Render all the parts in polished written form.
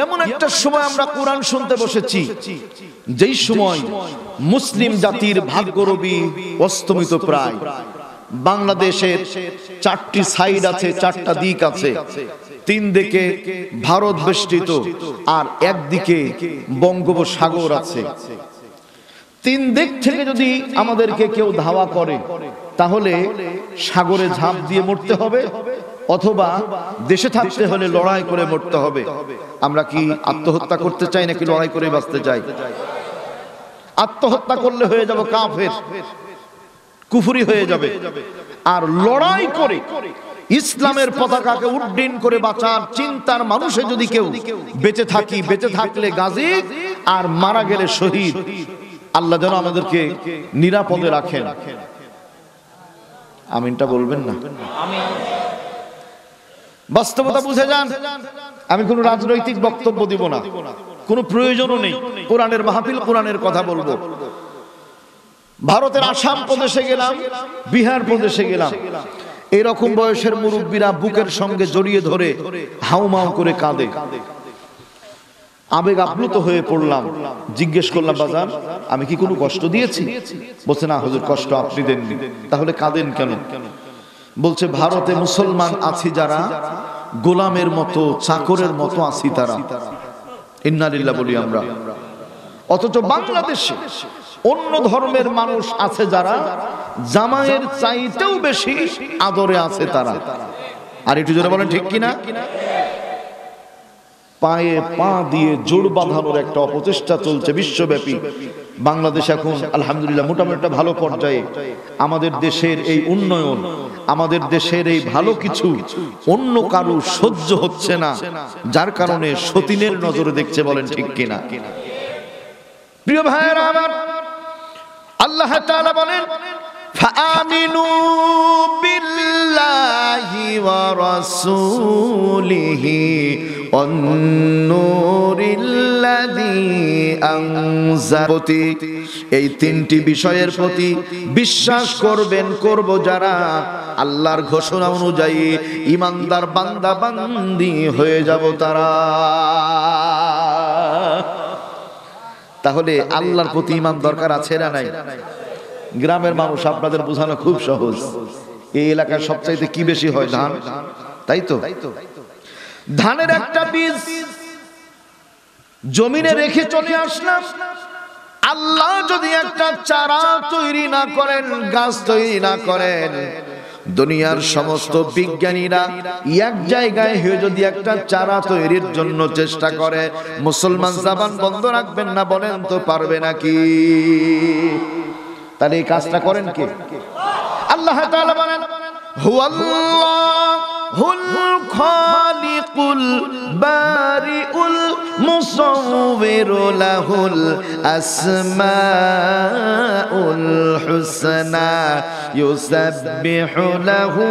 এমন একটা সময় আমরা কোরআন শুনতে বসেছি যেই সময় মুসলিম জাতির ভাগ্যরবি অস্তমিত প্রায়। বাংলাদেশের 4টি সাইড আছে, 4টা দিক আছে। 3 দিকে ভারত বেষ্টিত আর একদিকে বঙ্গোপসাগর আছে। 3 দিক থেকে যদি আমাদেরকে কেউ ধাওয়া করে তাহলে সাগরে ঝাঁপ দিয়ে মরতে হবে, অথবা দেশে থাকতে হলে লড়াই করে মরতে হবে। আমরা কি আত্মহত্যা করতে চাই নাকি লড়াই করে বাঁচতে চাই? আত্মহত্যা করলে হয়ে যাব কাফের, কুফরি হয়ে যাবে। আর লড়াই করে ইসলামের পতাকাকে উড্ডীন করে বাঁচার চিন্তার মানুষে যদি কেউ বেঁচে থাকি, বেঁচে থাকলে গাজী আর মারা গেলে শহীদ। আল্লাহ যেন আমাদেরকে নিরাপদে রাখেন। আমিনটা বলবেন না? বাস্তবতা বুঝে যান। আমি কোনো রাজনৈতিক বক্তব্য দিব না, কোনো প্রয়োজনও নেই। কোরআনের মাহফিল, কোরআনের কথা বলবো। ভারতের আসাম প্রদেশে গেলাম, বিহার প্রদেশে গেলাম, এরকম বয়সের মুরব্বীরা বুকের সঙ্গে জড়িয়ে ধরে হাউমাউ করে কাঁদে। আবেগ আপ্লুত হয়ে পড়লাম। জিজ্ঞেস করলাম, বাজান আমি কি কোনো কষ্ট দিয়েছি? বলছে, না হুজুর, কষ্ট আপনি দেননি। তাহলে কাঁদেন কেন? বলছে, ভারতে মুসলমান আছি যারা, গোলামের মতো, চাকরের মতো আছি তারা। ইন্না লিল্লাহ বলি আমরা। অথচ বাংলাদেশে অন্য ধর্মের মানুষ আছে যারা জামাইয়ের চাইতেও বেশি আদরে আছে তারা। আর একটু জোরে বলেন ঠিক কিনা? পায়ে পা দিয়ে জোড় বাঁধানোর একটা অপচেষ্টা চলছে বিশ্বব্যাপী। বাংলাদেশ এখন আলহামদুলিল্লাহ মোটামুটি একটা ভালো পর্যায়ে। আমাদের দেশের এই উন্নয়ন, আমাদের দেশের এই ভালো কিছু অন্য কারো সহ্য হচ্ছে না, যার কারণে সতীনের নজরে দেখছে। বলেন ঠিক কিনা? প্রিয় ভাইয়েরা আমার, আল্লাহ তাআলা বলেন, ফাআমিনু বিল্লাহি ওয়া রাসূলিহি ওয়ান নূরিল্লাযী আনজালা। এই 3টি বিষয়ের প্রতি বিশ্বাস করবেন, করব যারা আল্লাহর ঘোষণা অনুযায়ী ঈমানদার বান্দা বান্দি হয়ে যাব তারা। তাহলে আল্লাহর প্রতি ঈমান দরকার আছে না নাই? গ্রামের মানুষ, আপনাদের বোঝানো খুব সহজ। এই এলাকার সবচাইতে কি বেশি হয়? ধান, তাই তো? ধানের একটা বীজ জমিনে রেখে চলে আসলাম। আল্লাহ যদি একটা চারা তৈরি না করেন, গাছ তৈরি না করেন, দুনিয়ার সমস্ত বিজ্ঞানীরা এক জায়গায় হয়ে যদি একটা চারা তৈরির জন্য চেষ্টা করে, মুসলমান জবান বন্ধ রাখবেন না? বলেন তো পারবে নাকি? তাহলে এই কাজটা করেন কে? আল্লাহ তাআলা বলেন, হুয়াল্লাহুল খালিকুল বারিউল মুসাউবিরু লাহুল আসমাউল হুসনা ইউসাব্বিহু লাহু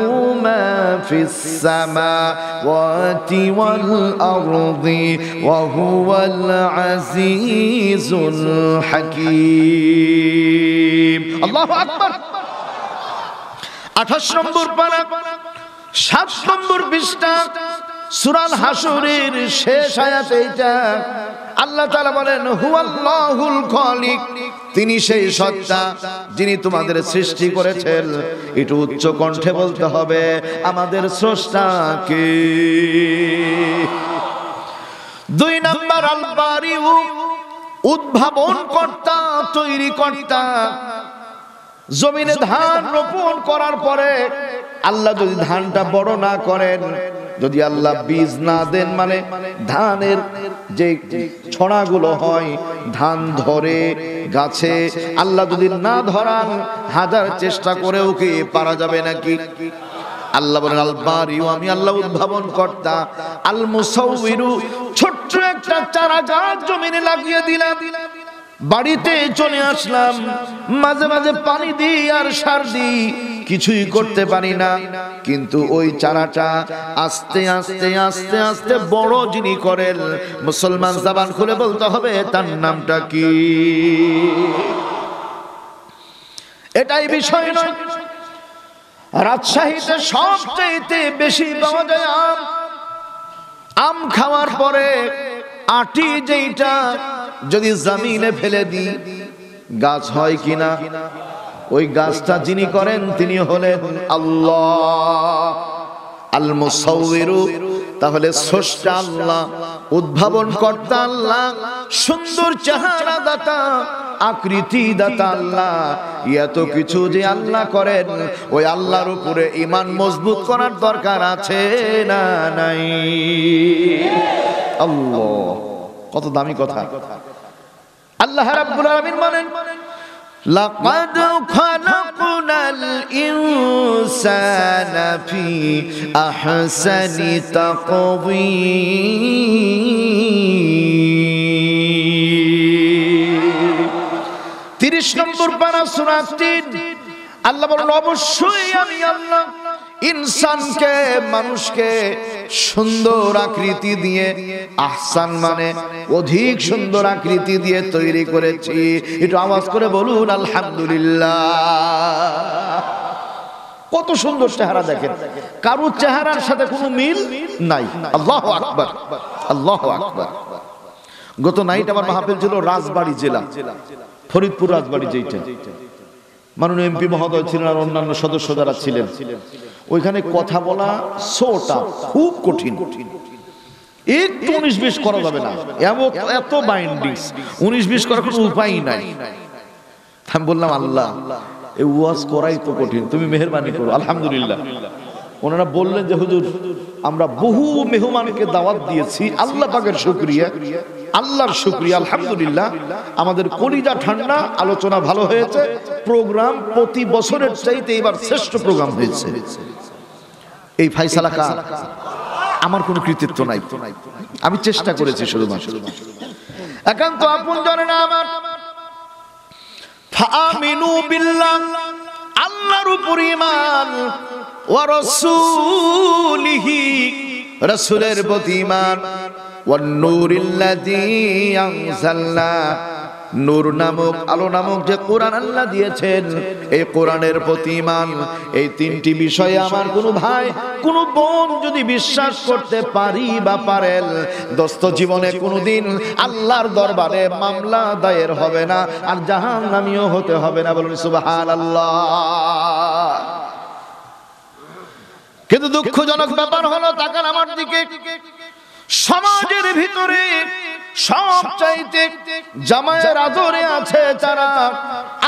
মা ফিস সামাওয়াতি ওয়াল আরদি ওয়া হুয়াল আজিজুল হাকীম। আল্লাহু আকবার। 28 নম্বর পারা, 7 নম্বর পৃষ্ঠা, সূরা আল হাশরের শেষ আয়াত এইটা। আল্লাহ তাআলা বলেন, হুয়াল্লাহুল খালিক, তিনি সেই সত্তা যিনি তোমাদের সৃষ্টি করেছেন। একটু উচ্চ কণ্ঠে বলতে হবে, আমাদের স্রষ্টা কে? 2 নম্বর আল বারিউ, উদ্ভাবন কর্তা, তৈরি কর্তা। জমিনে ধান রোপণ করার পরে আল্লাহ যদি ধানটা বড় না করেন, যদি আল্লাহ বীজ না দেন, মানে ধানের যে ছড়াগুলো হয়, ধান ধরে গাছে, আল্লাহ যদি না ধরান, হাজার চেষ্টা করেও কি পারা যাবে নাকি? আল্লাহ বলেন, আল বারিউ, আমি আল্লাহ উদ্ভাবন কর্তা। আল মুসাউবিরু, ছোট্ট একটা চারা গাছ জমিনে লাগিয়ে দিলাম, বাড়িতে চলে আসলাম, মাঝে মাঝে পানি দিই আর সার দিই, কিছুই করতে পারি না। কিন্তু ওই চারাটা আস্তে আস্তে আস্তে আস্তে বড় যিনি করেন, মুসলমান জবান খুলে বলতে হবে, তার নামটা কি? এটাই বিষয় নয়। রাজশাহীতে সবচেয়ে বেশি পাওয়া যায় আম। আম খাওয়ার পরে আটি যেটা যদি জমিনে ফেলে দিই গাছ হয় কিনা? ওই গাছটা যিনি করেন তিনি হলেন আল্লাহ আল মুসাউবিরু। তাহলে স্রষ্টা আল্লাহ, উদ্ভাবন কর্তা আল্লাহ, সুন্দর চেহারা দাতা, আকৃতি দাতা আল্লাহ। এত কিছু যে আল্লাহ করেন, ওই আল্লাহর উপরে ঈমান মজবুত করার দরকার আছে না নাই? আল্লাহ, কত দামি কথা। আল্লাহ রাব্বুল আলামিন বলেন লাকাদ খালাকনাল ইনসানা ফি আহসানি তাকওয়িম। 30 নম্বর পারা সূরা 3। আল্লাহ বলেন অবশ্যই আমি আল্লাহ ইনসানকে, মানুষকে সুন্দর আকৃতি দিয়ে, আহসান মানে অধিক সুন্দর আকৃতি দিয়ে তৈরি করেছি। একটু আওয়াজ করে বলুন আলহামদুলিল্লাহ। কত সুন্দর চেহারা দেখেন, কারোর চেহারার সাথে কোনো মিল নাই। আল্লাহু আকবার, আল্লাহু আকবার। গত নাইট আমার মাহফিল ছিল রাজবাড়ী জেলা, ফরিদপুর রাজবাড়ী, যেটা মাননীয় এমপি মহোদয় ছিলেন আর অন্যান্য সদস্য যারা ছিলেন। ওইখানে কথা বলা শোটা খুব কঠিন, একটু 19-20 করা যাবে না, এত বাইন্ডিংস, 19-20 করার কোনো উপায় নাই। আমি বললাম আল্লাহ এই ওয়াজ করাই তো কঠিন, তুমি মেহেরবানি করো। আলহামদুলিল্লাহ ওনারা বললেন যে হুজুর আমরা বহু মেহমানকে দাওয়াত দিয়েছি, আল্লাহ পাকের শুকরিয়া, আল্লাহর শুকরিয়া, আলহামদুলিল্লাহ আমাদের কলিজা ঠান্ডা, আলোচনা ভালো হয়েছে, প্রোগ্রাম প্রতি বছরের চাইতে এবার শ্রেষ্ঠ প্রোগ্রাম হয়েছে। এই ফায়সালা কার? আমার কোনো কৃতিত্ব নাই, আমি চেষ্টা করেছি শুধুমাত্র। একান্ত আপনজনেরা আমার, ফাআমিনু বিল্লাহ, আল্লাহর উপর ঈমান, ওয়া রাসূলিহি, রাসূলের প্রতি ঈমান, ওয়ান নূরিল্লাযী আনজালনা, নূর নামক, আলো নামক যে কোরআন আল্লাহ দিয়েছেন, এই কোরআনের প্রতি ঈমান। এই 3টি বিষয়ে আমার কোনো ভাই, কোনো বোন যদি বিশ্বাস করতে পারি বা পারেন, দোস্ত জীবনে কোনোদিন আল্লাহর দরবারে মামলা দায়ের হবে না, আর জাহান্নামীও হতে হবে না। বলুন সুবহানাল্লাহ। কিন্তু দুঃখজনক ব্যাপার হলো, তাকান আমার দিকে, সমাজের ভিতরে সবচাইতে জামায়ের আদরে আছে যারা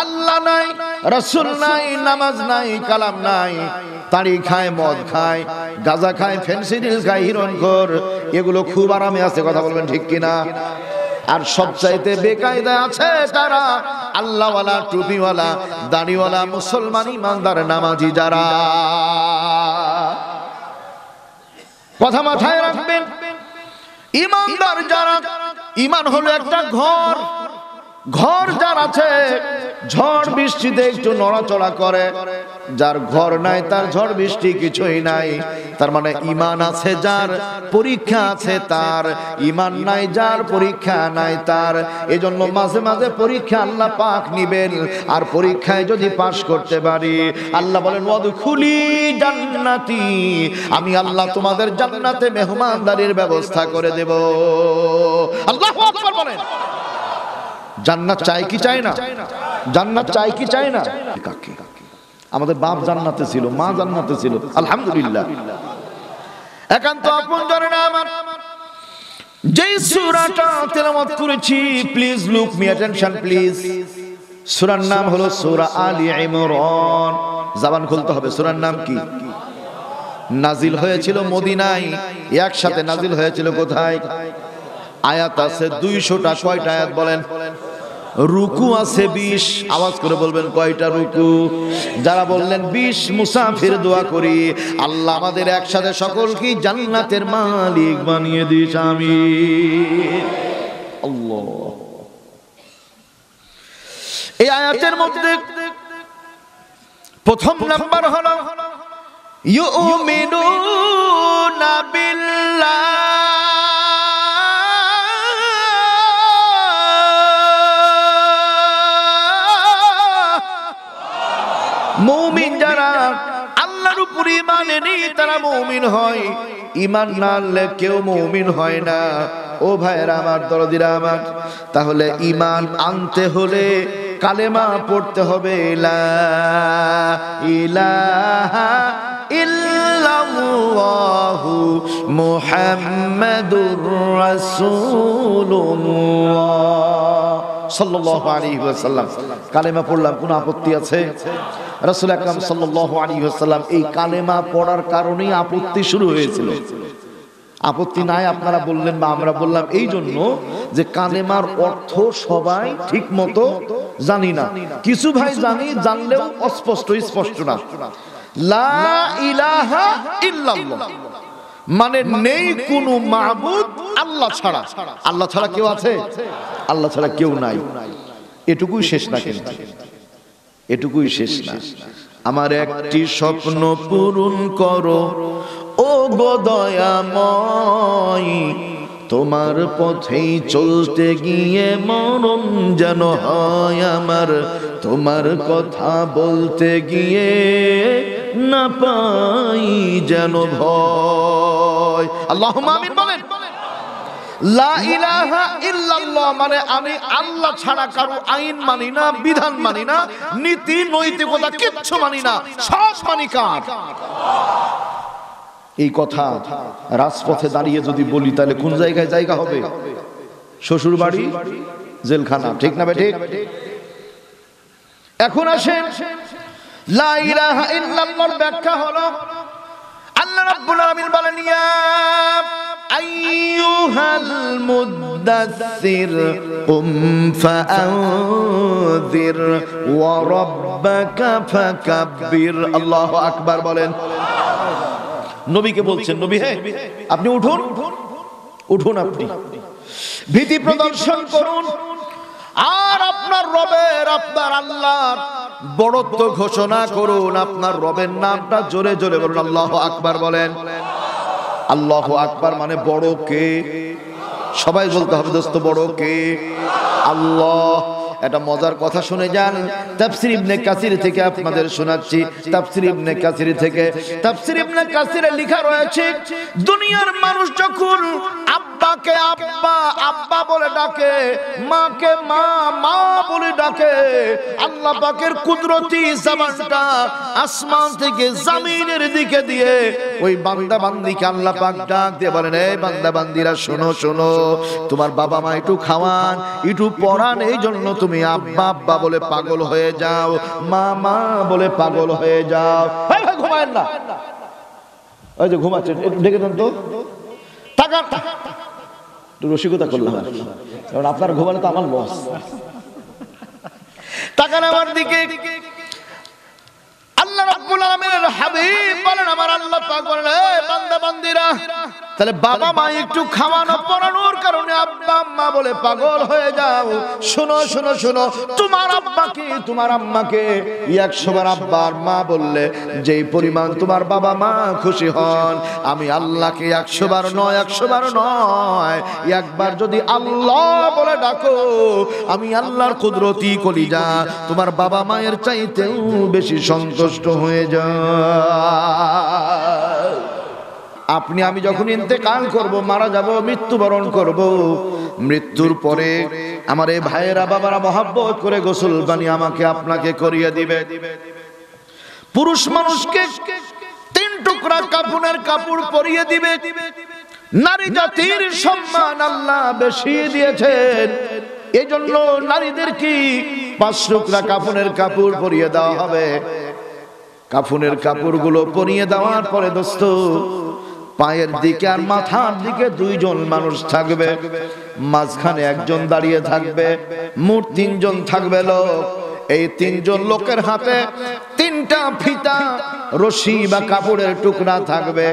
আল্লাহ নাই, রাসূল নাই, নামাজ নাই, কালাম নাই, তাড়ি খায়, মদ খায়, গাঁজা খায়, ফেনসিডিল খায়, হিরণখোর, এগুলো খুব আরামে আছে। কথা বলবেন ঠিক কিনা? আর সবচাইতে বেকায়দা আছে তারা আল্লাহওয়ালা, টুপিওয়ালা, দাড়িওয়ালা, মুসলমান ইমানদার নামাজি যারা। কথা মাথায় রাখবেন, ইমানদার যারা, ইমান হলো একটা ঘর, ঘর যার আছে ঝড় বৃষ্টিতে একটু নড়াচড়া করে, যার ঘর নাই তার ঝড় বৃষ্টি কিছুই নাই। তার মানে ইমান আছে যার, পরীক্ষা আছে তার, ইমান নাই যার, পরীক্ষা নাই তার। এজন্য মাঝে মাঝে পরীক্ষা আল্লাহ পাক নিবেন, আর পরীক্ষায় যদি পাশ করতে পারি, আল্লাহ বলেন ওয়াদখুলি জান্নাতি, আমি আল্লাহ তোমাদের জান্নাতে মেহমানদারির ব্যবস্থা করে দেব। আল্লাহু আকবার বলেন। জান্নাত চাই কি চাই না? জান্নাত চাই কি চাই না? কাকে? আমাদের বাপ জান্নাতে ছিল, মা জান্নাতে ছিল, আলহামদুলিল্লাহ। একান্ত আপনজনেরা আমার, যেই সূরাটা তেলাওয়াত করেছি, please look me attention please. সূরার নাম হলো সূরা আলী ইমরান। জবান খুলতে হবে। সূরার নাম কি? নাজিল হয়েছিল মদিনায়, একসাথে নাজিল হয়েছিল কোথায়? আয়াত আছে 200টা। কয়টা আয়াত বলেন? রুকু আছে 20। আওয়াজ করে বলবেন কয়টা রুকু? যারা বললেন 20, মুসাফির দোয়া করি আল্লাহ আমাদের একসাথে সকলকে জান্নাতের মালিক বানিয়ে দিস, আমিন। আল্লাহ। এই আয়াতের মধ্যে প্রথম নাম্বার হলো ইউমিনুনা বিল্লাহ, মুমিন যারা আল্লাহর উপর ঈমান এনেই তারা মুমিন হয়। ঈমান না আনলে কেউ মুমিন হয় না। ও ভাইরা আমার, দরদিরা আমার, তাহলে ঈমান আনতে হলে কালেমা পড়তে হবে, লা ইলাহা ইল্লাল্লাহু মুহাম্মাদুর রাসূলুল্লাহ সাল্লাল্লাহু আলাইহি ওয়াসাল্লাম। কালেমা পড়লাম, কোনো আপত্তি আছে? রাসূল আকরাম সাল্লাল্লাহু আলাইহি ওয়াসাল্লাম এই কালেমা পড়ার কারণেই আপত্তি শুরু হয়েছিল। আপত্তি নাই আপনারা বললেন বা আমরা বললাম এই জন্য যে কালেমার অর্থ সবাই ঠিক মতো জানি না, কিছু ভাই জানি, জানলেও অস্পষ্ট, স্পষ্ট না। লা ইলাহা ইল্লাল্লাহ মানে নেই কোনো মাবুদ আল্লাহ ছাড়া। আল্লাহ ছাড়া কেউ আছে? আল্লাহ ছাড়া কেউ নাই। এটুকুই শেষ না, কিন্তু এটুকুই শেষ না। আমার একটি স্বপ্ন পূরণ করো ও গো দয়াময়, তোমার পথেই চলতে গিয়ে মরণ যেন হয় আমার, তোমার কথা বলতে গিয়ে না পাই যেন ভয়। আল্লাহুম্মা আমিন বলেন। লা ইলাহা ইল্লাল্লাহ মানে আমি আল্লাহ ছাড়া কারো আইন মানি না, বিধান মানি না, নীতি নৈতিকতা কিচ্ছু মানি না, সব মানি কার? এই কথা রাজপথে দাঁড়িয়ে যদি বলি তাহলে কোন জায়গায় জায়গা হবে? শ্বশুর বাড়ি, জেলখানা, ঠিক না বেঠিক? এখন আসেন, লা ইলাহা ইল্লাল্লাহর ব্যাখ্যা হলো আল্লাহ রাব্বুল আলামিন বলেন, ইয়া আইয়ুহাল মুদ্দাসসির কুম ফাআনযির ওয়া রাব্বাকা ফাকাব্বির। আল্লাহু আকবার বলেন। নবীকে বলছেন, নবী হে আপনি উঠুন, উঠুন, আপনি ভীতি প্রদর্শন করুন আর আপনার রবের, আপনার আল্লাহর বড়ত্ব ঘোষণা করুন। আপনার রবের নামটা জোরে জোরে বলুন, আল্লাহু আকবার বলেন। আল্লাহু আকবার মানে বড় কে? সবাই বলতে হবে দোস্ত, বড় কে? আল্লাহ। একটা মজার কথা শুনে যান, তাফসীর ইবনে কাসির থেকে আপনাদের শোনাচ্ছি। তাফসীর ইবনে কাসির থেকে, তাফসীর ইবনে কাসিরে লেখা রয়েছে, দুনিয়ার মানুষ যখন আব্বাকে আব্বা আব্বা বলে ডাকে, মাকে মা মা বলে ডাকে, আল্লাহ পাকের কুদরতি জবানটা আসমান থেকে জমিনের দিকে দিয়ে ওই বান্দা বান্দিকে আল্লাহ পাক ডাক দিয়ে বলেন, এই বান্দা বান্দিরা শোনো শোনো, তোমার বাবা মা একটু খাওয়ান, একটু পড়ান, এই জন্য তুমি আব্বা আব্বা বলে পাগল হয়ে যাও, মা মা বলে পাগল হয়ে যাও। ভাই ভাই ঘুমায়েন না, ওই যে ঘুমাচ্ছেন, একটু ডেকে দেন তো। টাকা একটু রসিকতা করলাম, কারণ আপনার ঘুমালে তো আমার লস। তাকান আমার দিকে। আল্লাহ রাব্বুল আলামিনের হাবিব বলেন, আমার আল্লাহ পাক বলেন, এই বান্দা বান্দিরা, তাহলে বাবা মা একটু খাওয়ানো পড়ানোর কারণে আব্বা আম্মা বলে পাগল হয়ে যাও। শোনো শোনো শোনো, তোমার আব্বাকে তোমার আম্মাকে 100 বার আব্বা আর মা বললে যেই পরিমাণ তোমার বাবা মা খুশি হন, আমি আল্লাহকে 100 বার নয়, 100 বার নয়, একবার যদি আল্লাহ বলে ডাকো, আমি আল্লাহর কুদরতি কলিজা তোমার বাবা মায়ের চাইতেও বেশি সন্তুষ্ট হয়ে যায়। আপনি আমি যখন ইন্তেকাল করব, মারা যাব, মৃত্যুবরণ করব, মৃত্যুর পরে আমার এই ভাইয়েরা বাবারা মহব্বত করে গোসল পানি আমাকে আপনাকে করিয়ে দিবে। পুরুষ মানুষকে 3 টুকরা কাফনের কাপড় পরিয়ে দিবে। নারী জাতির সম্মান আল্লাহ বেশি দিয়েছেন, এজন্য নারীদের কি 5 টুকরা কাফনের কাপড় পরিয়ে দেওয়া হবে। কাফনের কাপড়গুলো পরিয়ে দেওয়ার পরে দোস্ত, পায়ের দিকে আর মাথার দিকে 2 জন মানুষ থাকবে, মাঝখানে একজন দাঁড়িয়ে থাকবে, মোট 3 জন থাকবে লোক। এই 3 জন লোকের হাতে 3টা ফিতা, রশি বা কাপড়ের টুকরা থাকবে,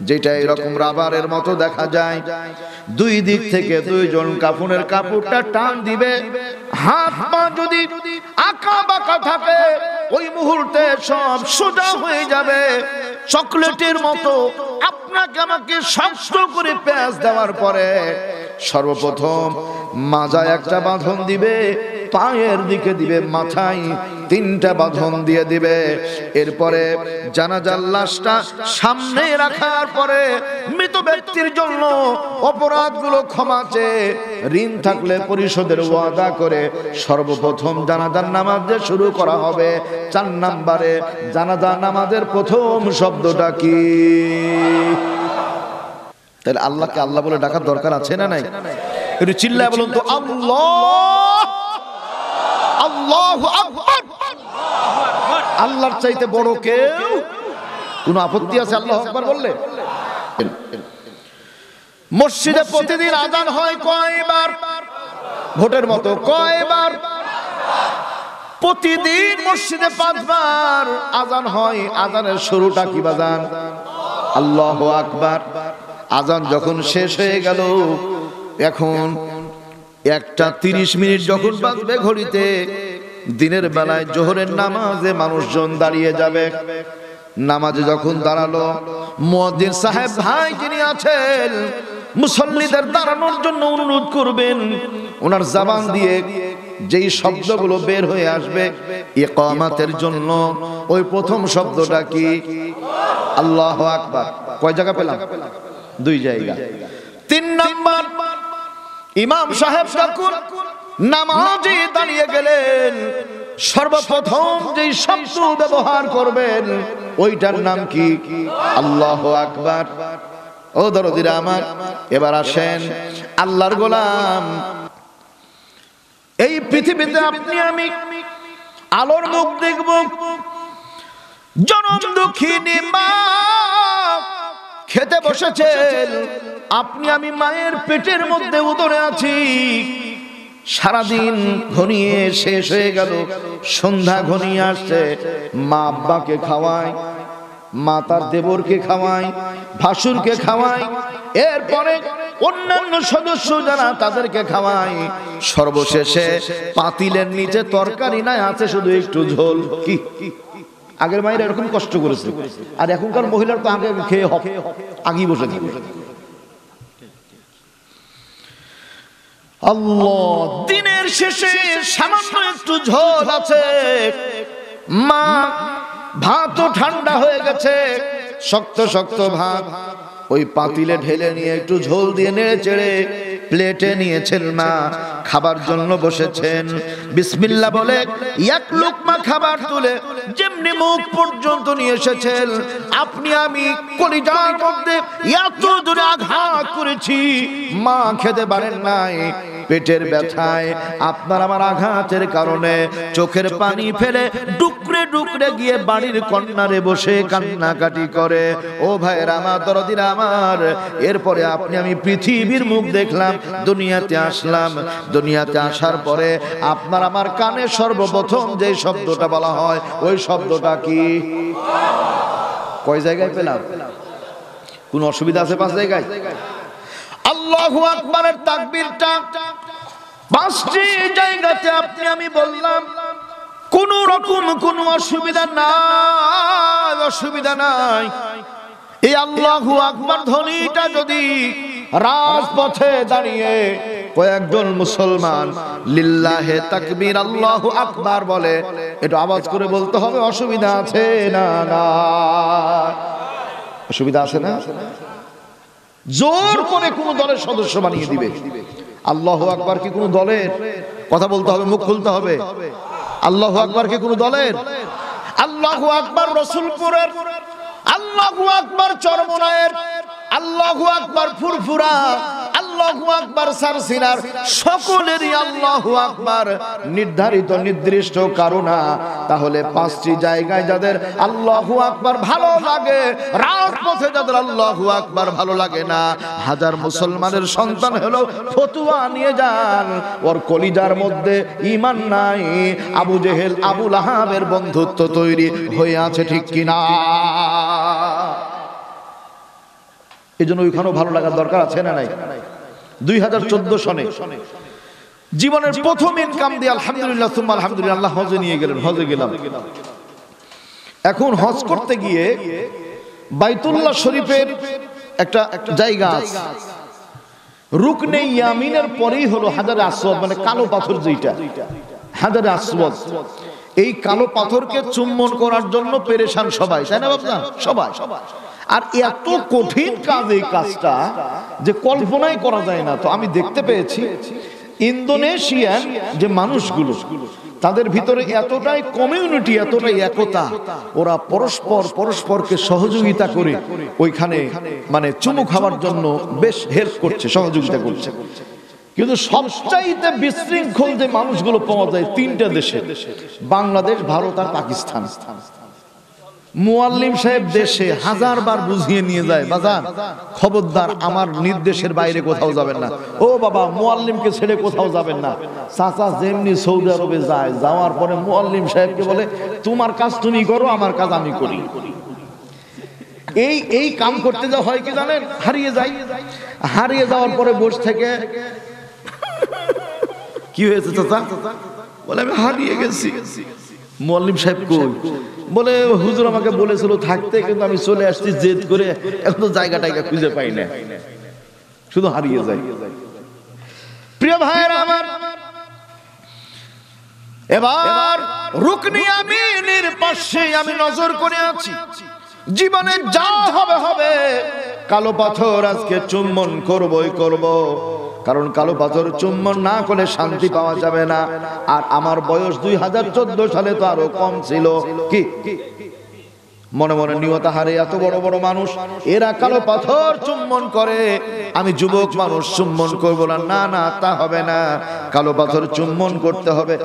যেটা এরকম রাবারের মতো দেখা যায়। 2 দিক থেকে 2 জন কাফনের কাপড়টা টান দিবে। হাত পা যদি আঁকা বাঁকা থাকে, ওই মুহূর্তে সব সোজা হয়ে যাবে, চকলেটের মতো। আপনাকে আমাকে শক্ত করে পেঁয়াজ দেওয়ার পরে সর্বপ্রথম মাজায় একটা বাঁধন দিবে, পায়ের দিকে দিবে, মাথায় 3টা বাঁধন দিয়ে দিবে। এরপরে জানাজার লাশটা সামনে রাখার পরে মৃত ব্যক্তির জন্য অপরাধগুলো ক্ষমা চেয়ে ঋণ থাকলে পরিশোধের ওয়াদা করে সর্বপ্রথম জানাজার নামাজ যে শুরু করা হবে। 4 নম্বরে জানাজার নামাজের প্রথম শব্দটা কি? তাহলে আল্লাহকে আল্লাহ বলে ডাকার দরকার আছে না নাই? একটু চিল্লায় বলুন তো, আল্লাহ, আল্লাহু আকবার। আল্লাহর চাইতে বড় কেউ? কোনো আপত্তি আছে আল্লাহু আকবার বললে? মসজিদে প্রতিদিন আযান হয় কয়বার? ভোটের মতো কয়বার? প্রতিদিন মসজিদে 5 বার আযান হয়। আযানের শুরুটা কি বাজান? আল্লাহু আকবার। আযান যখন শেষ হয়ে গেল, এখন 1:30 যখন বাজবে ঘড়িতে, দিনের বেলায় জোহরের নামাজে মানুষজন দাঁড়িয়ে যাবে। নামাজে যখন দাঁড়ালো, মুয়াজ্জিন সাহেব ভাই যিনি আছেন মুসল্লিদের দাঁড়ানোর জন্য অনুরোধ করবেন। ওনার জবান দিয়ে যেই শব্দগুলো বের হয়ে আসবে ইকামাতের জন্য, ওই প্রথম শব্দটা কি? আল্লাহু আকবার। কয় জায়গা পেলাম? 2 জায়গা। 3 নাম্বার, ইমাম সাহেব যখন নামাজে দাঁড়িয়ে গেলেন, সর্বপ্রথম যেই শব্দ ব্যবহার করবেন ওইটার নাম কি? আল্লাহু আকবার। ও দরদিরা আমার, এবার আসেন আল্লাহর গোলাম, এই পৃথিবীতে আপনি আমি আলোর মুখ দেখব। জনম দুঃখিনী মা খেতে বসেছেন, আপনি আমি মায়ের পেটের মধ্যে উদরে আছি। সারাদিন ঘনিয়ে শেষ হয়ে গেল, সন্ধ্যা ঘনিয়ে আসছে। মা আব্বাকে খাওয়ায়, মা তার দেবরকে খাওয়ায়, ভাসুরকে খাওয়ায়, এরপরে অন্যান্য সদস্য যারা তাদেরকে খাওয়ায়। সর্বশেষে পাতিলের নিচে তরকারি নাই, আছে শুধু একটু ঝোল। কি আগের মায়ের এরকম কষ্ট করেছে, আর এখনকার মহিলার তো আগে খেয়ে আগেই বসে থাকে। আল্লাহ, দিনের শেষে সামান্য একটু ঝোল আছে। মা ভাতও ঠান্ডা হয়ে গেছে, শক্ত শক্ত ভাত ওই পাতিলে ঢেলে নিয়ে একটু ঝোল দিয়ে নেড়ে চেড়ে প্লেটে নিয়েছেন মা, খাবার জন্য বসেছেন। বিসমিল্লাহ বলে 1 লুকমা খাবার তুলে যেমনি মুখ পর্যন্ত নিয়ে এসেছেন, আপনি আমি কলিজার মধ্যে এত জোরে আঘাত করেছি, মা খেতে পারেন নাই। পেটের ব্যথায় আপনার আমার আঘাতের কারণে চোখের পানি ফেলে ডুকরে ডুকরে গিয়ে বাড়ির কর্নারে বসে কান্নাকাটি করে। ও ভাইরা আমার, দরদিরা আমার, এরপরে আপনি আমি পৃথিবীর মুখ দেখলাম, দুনিয়াতে আসলাম। দুনিয়াতে আসার পরে আপনার আমার কানে সর্বপ্রথম যে শব্দটা বলা হয় ওই শব্দটা কি? কয় জায়গায় পেলাম? কোন অসুবিধা আছে? 5 জায়গায়। আল্লাহু আকবারের তাকবীরটা 5টি জায়গাতে আপনি আমি বললাম, কোন রকম কোন অসুবিধা নাই, অসুবিধা নাই। এই আল্লাহু আকবার ধ্বনিটা যদি রাজপথে দাঁড়িয়ে কয়েকজন মুসলমান লিল্লাহে তাকবীর আল্লাহু আকবার বলে, একটু আওয়াজ করে বলতে হবে। অসুবিধা আছে না? না, অসুবিধা আছে না? জোর করে কোন দলের সদস্য বানিয়ে দিবে। আল্লাহু আকবার কি কোন দলের? কথা বলতে হবে, মুখ খুলতে হবে। আল্লাহু আকবার কি কোন দলের? আল্লাহু আকবার রসুলপুরের, আল্লাহু আকবার চরমনায়ের, আল্লাহু আকবার ফুরফুরা, আল্লাহু আকবার সারসিনার, সকলেরই আল্লাহু আকবার নির্ধারিত নির্দিষ্ট কারণা। তাহলে 5টি জায়গায় যাদের আল্লাহু আকবার ভালো লাগে, রাজপথে যাদের আল্লাহু আকবার ভালো লাগে না, হাজার মুসলমানের সন্তান হলো ফতুয়া নিয়ে যান, ওর কলিজার মধ্যে ঈমান নাই, আবু জেহেল আবু লাহাবের বন্ধুত্ব তৈরি হয়ে আছে, ঠিক কিনা? এজন্য ওইখানেও ভালো লাগার দরকার আছে না নাই? 2014 সনে জীবনের প্রথম ইনকাম দিয়ে আলহামদুলিল্লাহ সুম্মা আলহামদুলিল্লাহ হজে নিয়ে গেলেন। হজে গেলাম। এখন হজ করতে গিয়ে বাইতুল্লাহ শরীফের একটা জায়গা আছে, রুকনে ইয়ামিনের পরেই হলো হাজারে আসওয়াদ, মানে কালো পাথর যেটা, হাজারে আসওয়াদ, এই কালো পাথরকে চুম্বন করার জন্য পেরেশান সবাই, তাই না বাবা? সবাই। আর এত কঠিন কাজ এই কাজটা যে কল্পনাই করা যায় না। তো আমি দেখতে পেয়েছি ইন্দোনেশিয়ান যে মানুষগুলো, তাদের ভিতরে এতটাই কমিউনিটি, এতটাই একতা, ওরা পরস্পরকে সহযোগিতা করে ওইখানে মানে চুমু খাওয়ার জন্য বেশ হেল্প করছে, সহযোগিতা করছে। কিন্তু সবচাইতে বিশৃঙ্খল যে মানুষগুলো পাওয়া যায় তিনটা দেশে, বাংলাদেশ, ভারত আর পাকিস্তান। মুয়াল্লিম সাহেব দেশে হাজারবার বুঝিয়ে নিয়ে যায়, বাজান খবরদার আমার নির্দেশের বাইরে কোথাও যাবেন না। ও বাবা, মুয়াল্লিমকে ছেড়ে কোথাও যাবেন না। চাচা যেমনি সৌদি আরবে যায়, যাওয়ার পরে মুয়াল্লিম সাহেবকে বলে তোমার কাজ তুমি করো, আমার কাজ আমি করি। এই কাম করতে যা হয় কি জানেন, হারিয়ে যাওয়ার পরে বসে থেকে কি হয়েছে চাচা, বলে আমি হারিয়ে গেছি। মুয়াল্লিম সাহেব কই, বলে হুজুর আমাকে বলেছিল থাকতে, কিন্তু আমি চলে আসছি জেদ করে, এখন তো জায়গাটা খুঁজে পাই না, শুধু হারিয়ে যায়। প্রিয় ভাইরা আমার, এবার রুকনি আমিনের পাশে আমি নজর করে আছি। জীবনে যা হবে হবে, কালো পাথর আজকে চুম্বন করবই করব, কারণ কালো পাথর চুম্বন না করলে শান্তি পাওয়া যাবে না। আর আমার বয়স 2014 সালে তো আরো কম ছিল। কি মনে মনে নিয়ত হারে, এত বড় বড় মানুষ এরা কালো পাথর চুম্বন করে, আমি যুবক মানুষ চুম্বন করবো না, না না তা হবে না, কালো পাথর চুম্বন করতে হবে।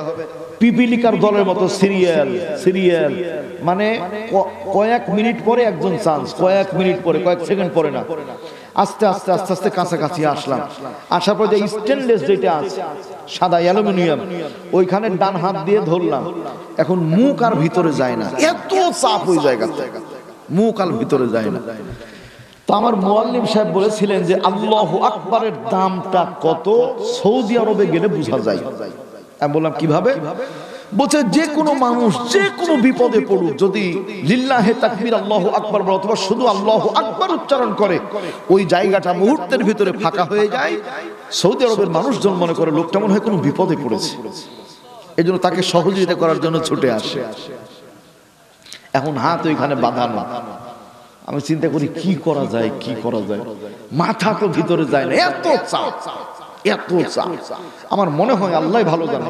পিপিলিকার দলের মতো সিরিয়াল মানে কয়েক মিনিট পরে একজন চান্স, কয়েক মিনিট পরে, কয়েক সেকেন্ড পরে না, আস্তে আস্তে আস্তে আস্তে কাছাকাছি আসলাম। আসার পর যে স্টেনলেস যেটা আছে সাদা অ্যালুমিনিয়াম, ওইখানে ডান হাত দিয়ে ধরলাম। এখন মুখ আর ভিতরে যায় না, এত চাপ ওই জায়গাতে, মুখ আর ভিতরে যায় না। তো আমার মুয়াল্লিম সাহেব বলেছিলেন যে আল্লাহু আকবারের দামটা কত সৌদি আরবে গেলে বোঝা যায়। আমি বললাম কিভাবে? বলছে যে কোনো মানুষ যে কোনো বিপদে পড়ুক, যদি লিল্লাহে তাকবীর আল্লাহু আকবার বলে অথবা শুধু আল্লাহু আকবার উচ্চারণ করে, ওই জায়গাটা মুহূর্তের ভিতরে ফাঁকা হয়ে যায়। সৌদি আরবের মানুষজন মনে করে লোকটা মনে হয় কোনো বিপদে পড়েছে, এই জন্য তাকে সহযোগিতা করার জন্য ছুটে আসে। এখন হাত ওইখানে বাঁধানো, আমি চিন্তা করি কি করা যায়, মাথা তো ভিতরে যায় না, এত চাপ। আমার মনে হয় আল্লাহ ভালো জানে,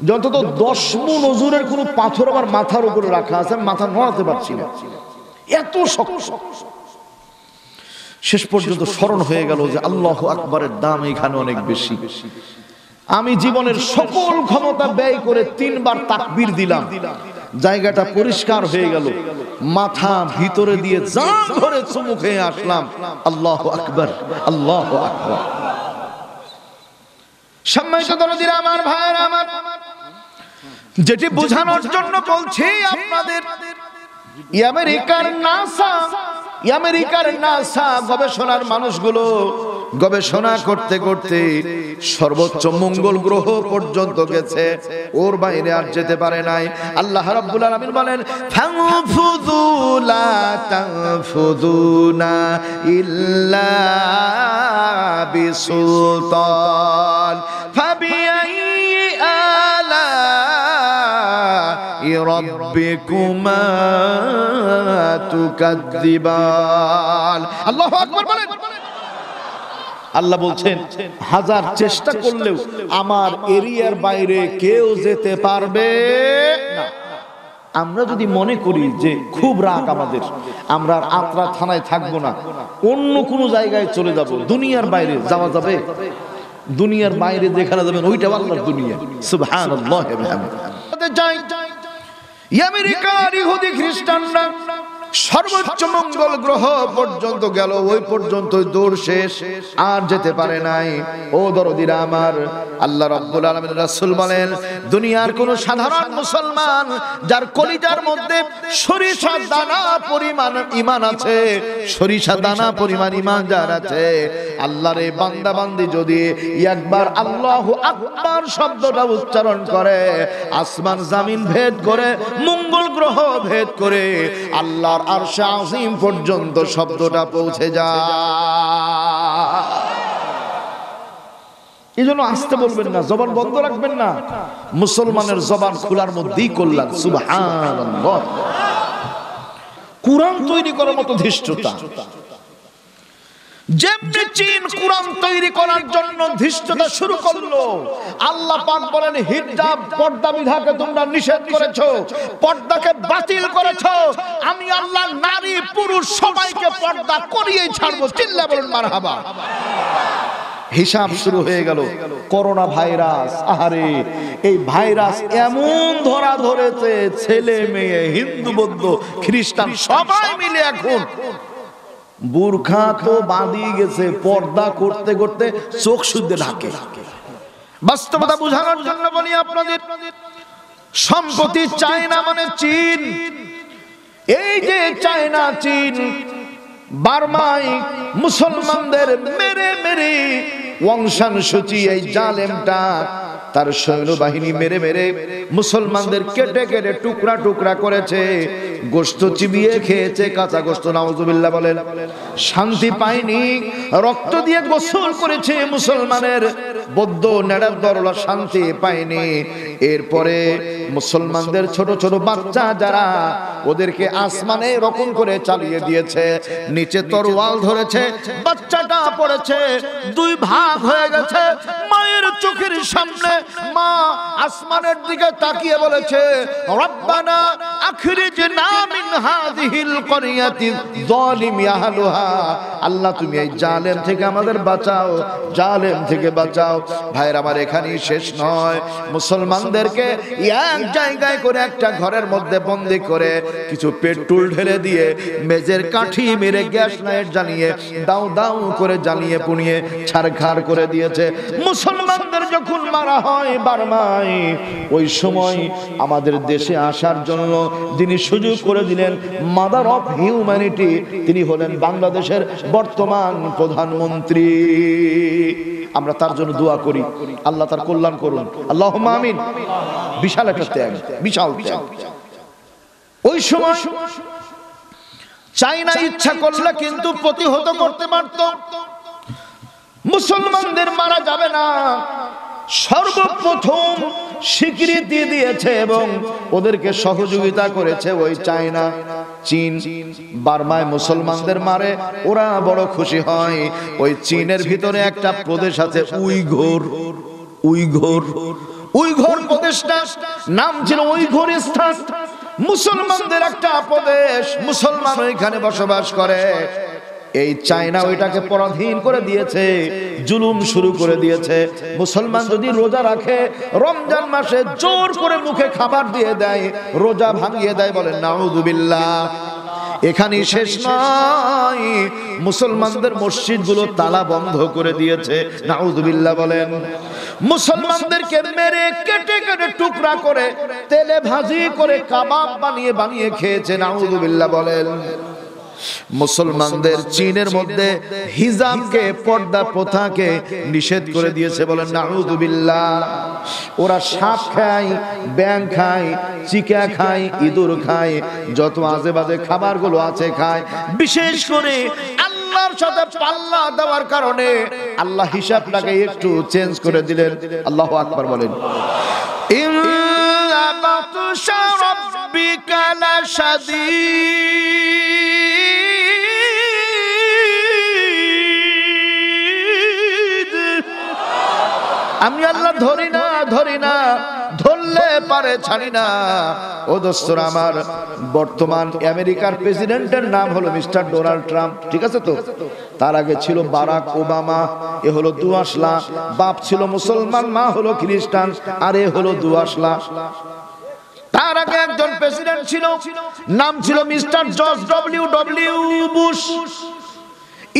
যত 10 মুন ওজনের কোন পাথর আমার মাথার উপরে রাখা আছে, মাথা নড়াতে পারছি না, এত শক্ত। শেষ পর্যন্ত স্মরণ হয়ে গেল যে আল্লাহু আকবারের দাম এখানে অনেক বেশি। আমি জীবনের সকল ক্ষমতা ব্যয় করে 3 বার তাকবীর দিলাম, জায়গাটা পরিষ্কার হয়ে গেল, মাথা ভিতরে দিয়ে জান ধরে চুমু খেয়ে আসলাম। আল্লাহু আকবার, আল্লাহু আকবার। সম্মানিত দরদিরা আমার, ভাইরা আমার, যেটি বোঝানোর জন্য বলছি আপনাদের, আমেরিকার নাসা গবেষণার মানুষগুলো গবেষণা করতে করতে সর্বোচ্চ মঙ্গল গ্রহ পর্যন্ত গেছে, ওর বাইরে আর যেতে পারে নাই। আল্লাহ রাব্বুল আলামিন বলেন ফানফুযু লা তানফুযুনা ইল্লা বিসুলতান ফাবিআইয়ি আলা'i রাব্বিকুমা তুকাযযিবান। আল্লাহু আকবার বলেন। আল্লাহ বলছেন হাজার চেষ্টা করলেও আমার এরিয়ার বাইরে কেউ যেতে পারবে না। আমরা যদি মনে করি যে খুব রাগ আমাদের, আমরা আত্রা থানায় থাকবো না, অন্য কোনো জায়গায় চলে যাব, দুনিয়ার বাইরে যাওয়া যাবে? দুনিয়ার বাইরে যেখানে যাবেন ওইটা আল্লাহর দুনিয়া। সুবহানাল্লাহ। আমেরিকার ইহুদি খ্রিস্টানরা সর্বোচ্চ মঙ্গল গ্রহ পর্যন্ত গেল, ওই পর্যন্ত দৌড় শেষ, আর যেতে পারে নাই। ও দরদিরা আমার, আল্লাহ রাব্বুল আলামিন রাসূল বলেন দুনিয়ার কোন সাধারণ মুসলমান যার কলিজার মধ্যে সরিষা দানা পরিমাণ ঈমান আছে, সরিষা দানা পরিমাণ ঈমান যার আছে, আল্লাহর এই বান্দা বান্দি যদি একবার আল্লাহু আকবার শব্দটা উচ্চারণ করে, আসমান জমিন ভেদ করে, মঙ্গল গ্রহ ভেদ করে আল্লাহ আরশে আজিম পর্যন্ত শব্দটা পৌঁছে যায়। এই জন্য আসতে বলবেন না, জবান বন্ধ রাখবেন না। মুসলমানের জবান খোলার মধ্যেই কল্যাণ। সুবহানাল্লাহ। কোরআন তৈরি করার মতো ধৃষ্টতা, যেমনি চীন কোরআন তৈরি করার জন্য ধৃষ্টতা শুরু করলো, আল্লাহ পাক বলেন হিজাব পর্দা বিধাকে তোমরা নিষেধ করেছো, পর্দাকে বাতিল করেছো, আমি আল্লাহ নারী পুরুষ সবাইকে পর্দা করিয়েই ছাড়বো। চিল্লা বলেন মারহাবা। হিসাব শুরু হয়ে গেল। করোনা ভাইরাস, আহারে এই ভাইরাস এমন ধরা ধরেছে, ছেলে মেয়ে হিন্দু বৌদ্ধ খ্রিস্টান সবাই মিলে এখন বুরখা তো বাঁধিয়ে গেছে, পর্দা করতে করতে চোখ শুদ্ধে ঢাকে। বাস্তবতা বোঝানোর জন্য বলি আপনাদের, সম্প্রতি চায়না মানে চীন, এই যে চায়না চীন বার্মায় মুসলমানদের মেরে মেরে ওয়াং সান সূচি এই জালেমটা তার সৈন্যবাহিনী মেরে মেরে মুসলমানদের কেটে কেটে টুকরা টুকরা করেছে, গোশত চিবিয়ে খেয়েছে, কাঁচা গোশত। নাউজুবিল্লাহ বলেন। শান্তি পায়নি, রক্ত দিয়ে গোসল করেছে মুসলমানের বৌদ্ধ নেড়ার দরলা, শান্তি পায়নি। এরপরে মুসলমানদের ছোট ছোট বাচ্চা যারা, ওদেরকে আসমানে রকম করে চালিয়ে দিয়েছে, নিচে তরোয়াল ধরেছে, বাচ্চাটা পড়েছে, দুই ভাগ হয়ে গেছে। মায়ের চোখের সামনে মা আসমানের দিকে তাকিয়ে বলেছে, রব্বানা আখরিজনা মিন হাযিহিল ক্বরিয়াতি যালিমি আহলুহা, আল্লাহ তুমি এই জালেম থেকে আমাদের বাঁচাও, জালেম থেকে বাঁচাও। ভাইরা আমার, এখানেই শেষ নয়। মুসলমানদেরকে এক জায়গায় করে একটা ঘরের মধ্যে বন্দি করে কিছু পেট্রোল ঢেলে দিয়ে মেজের কাঠি মেরে গ্যাস লাইট জ্বালিয়ে দাউ দাউ করে জ্বালিয়ে পুড়িয়ে ছারখার করে দিয়েছে। মুসলমানদের যখন মারা হয় বার্মায়, ওই সময় আমাদের দেশে আসার জন্য যিনি সুযোগ করে দিলেন, মাদার অফ হিউম্যানিটি, তিনি হলেন বাংলাদেশের বর্তমান প্রধানমন্ত্রী। আমরা তার জন্য দোয়া করি, আল্লাহ তার কল্যাণ করুন, আল্লাহুম্মা আমিন। বিশাল একটা ত্যাগ, বিশাল ত্যাগ। ওই সময় চায়না ইচ্ছা করলে কিন্তু প্রতিহত করতে পারত। মুসলমানদের মারা যাবে না, সর্বপ্রথম স্বীকৃতি দিয়েছে এবং ওদেরকে সহযোগিতা করেছে ওই চায়না। চীন বার্মায় মুসলমানদের মারে, ওরা বড় খুশি হয়। ওই চীনের ভিতরে একটা প্রদেশ আছে উইঘুর, উইঘুর, উইঘুর প্রদেশটা নাম ছিল উইঘুরিস্তান। মুসলমানদের একটা প্রদেশ, মুসলমান ওইখানে বসবাস করে। এই চায়না ওইটাকে পরাধীন করে দিয়েছে, জুলুম শুরু করে দিয়েছে। মুসলমান যদি রোজা রাখে, রমজান মাসে জোর করে মুখে খাবার দিয়ে দেয়, রোজা ভাঙিয়ে দেয়। বলেন নাউযুবিল্লাহ। এখানেই শেষ নয়, মুসলমানদের মসজিদগুলো তালা বন্ধ করে দিয়েছে। নাউযুবিল্লাহ বলেন। মুসলমানদেরকে মেরে কেটে কেটে টুকরা করে তেলে ভাজি করে কাবাব বানিয়ে বানিয়ে খেয়েছে। নাউযুবিল্লাহ বলেন। মুসলমানদের চীনের মধ্যে হিজাবকে, পর্দা প্রথাকে নিষেধ করে দিয়েছে। বলেন নাউযুবিল্লাহ। ওরা সাপ খায়, ব্যাঙ খায়, চিকা খায়, ইঁদুর খায়, যত আজে বাজে খাবারগুলো আছে খায়। বিশেষ করে আল্লাহর সাথে পাল্লা দেওয়ার কারণে আল্লাহ হিসাবটাকে একটু চেঞ্জ করে দিলেন। আল্লাহু আকবার বলেন। ইন্না বাতশা রাব্বিকা লাশাদীদ। আমি আল্লাহ ধরি না, ধরি না, ধরলে পারে ছাড়ি না। ও দোস্তরা আমার, বর্তমান আমেরিকার প্রেসিডেন্টের নাম হলো মিস্টার ডোনাল্ড ট্রাম্প, ঠিক আছে তো? তার আগে ছিল বারাক ওবামা, এ হলো দুয়াশলা। বাপ ছিল মুসলমান, মা হলো খ্রিস্টান, আর এ হলো দুয়াশলা। তার আগে একজন প্রেসিডেন্ট ছিল, নাম ছিল মিস্টার জর্জ ডব্লিউ বুশ।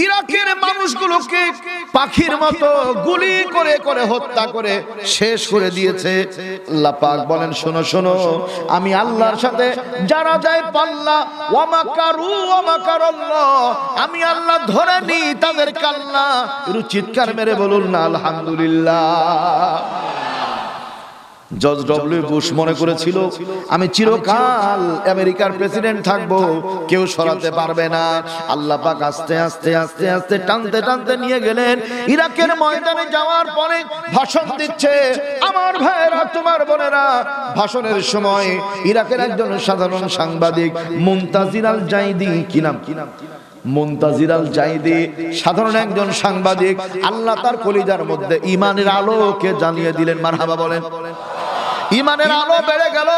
ইরাকের মানুষগুলোকে পাখির মতো গুলি করে করে হত্যা করে শেষ করে দিয়েছে। আল্লাহ পাক বলেন, শোনো শোনো, আমি আল্লাহর সাথে যারা যায় পাল্লা, ওয়া মাকারু ওয়া মাকারাল্লাহ, আমি আল্লাহ ধরে নি তাদের কাল্লা। একটু চিৎকার মেরে বলুন না আলহামদুলিল্লাহ। জর্জ ডব্লিউ বুশ মনে করেছিল আমি চিরকাল আমেরিকার প্রেসিডেন্ট থাকবো, কেউ সরাতে পারবে না। আল্লাহ পাক আস্তে আস্তে আস্তে আস্তে টানতে টানতে নিয়ে গেলেন। ইরাকের ময়দানে যাওয়ার পরে ভাষণ দিচ্ছে আমার ভাইয়েরা, তোমার বোনেরা। ভাষণের সময় ইরাকের একজন সাধারণ সাংবাদিক মুনতাজির আল জাইদি, কি নাম মুনতাজির আল জাইদি, সাধারণ একজন সাংবাদিক, আল্লাহ তার কলিজার মধ্যে ঈমানের আলোকে জ্বালিয়ে দিলেন। মারহাবা বলেন। ঈমানের আলো বেড়ে গেল।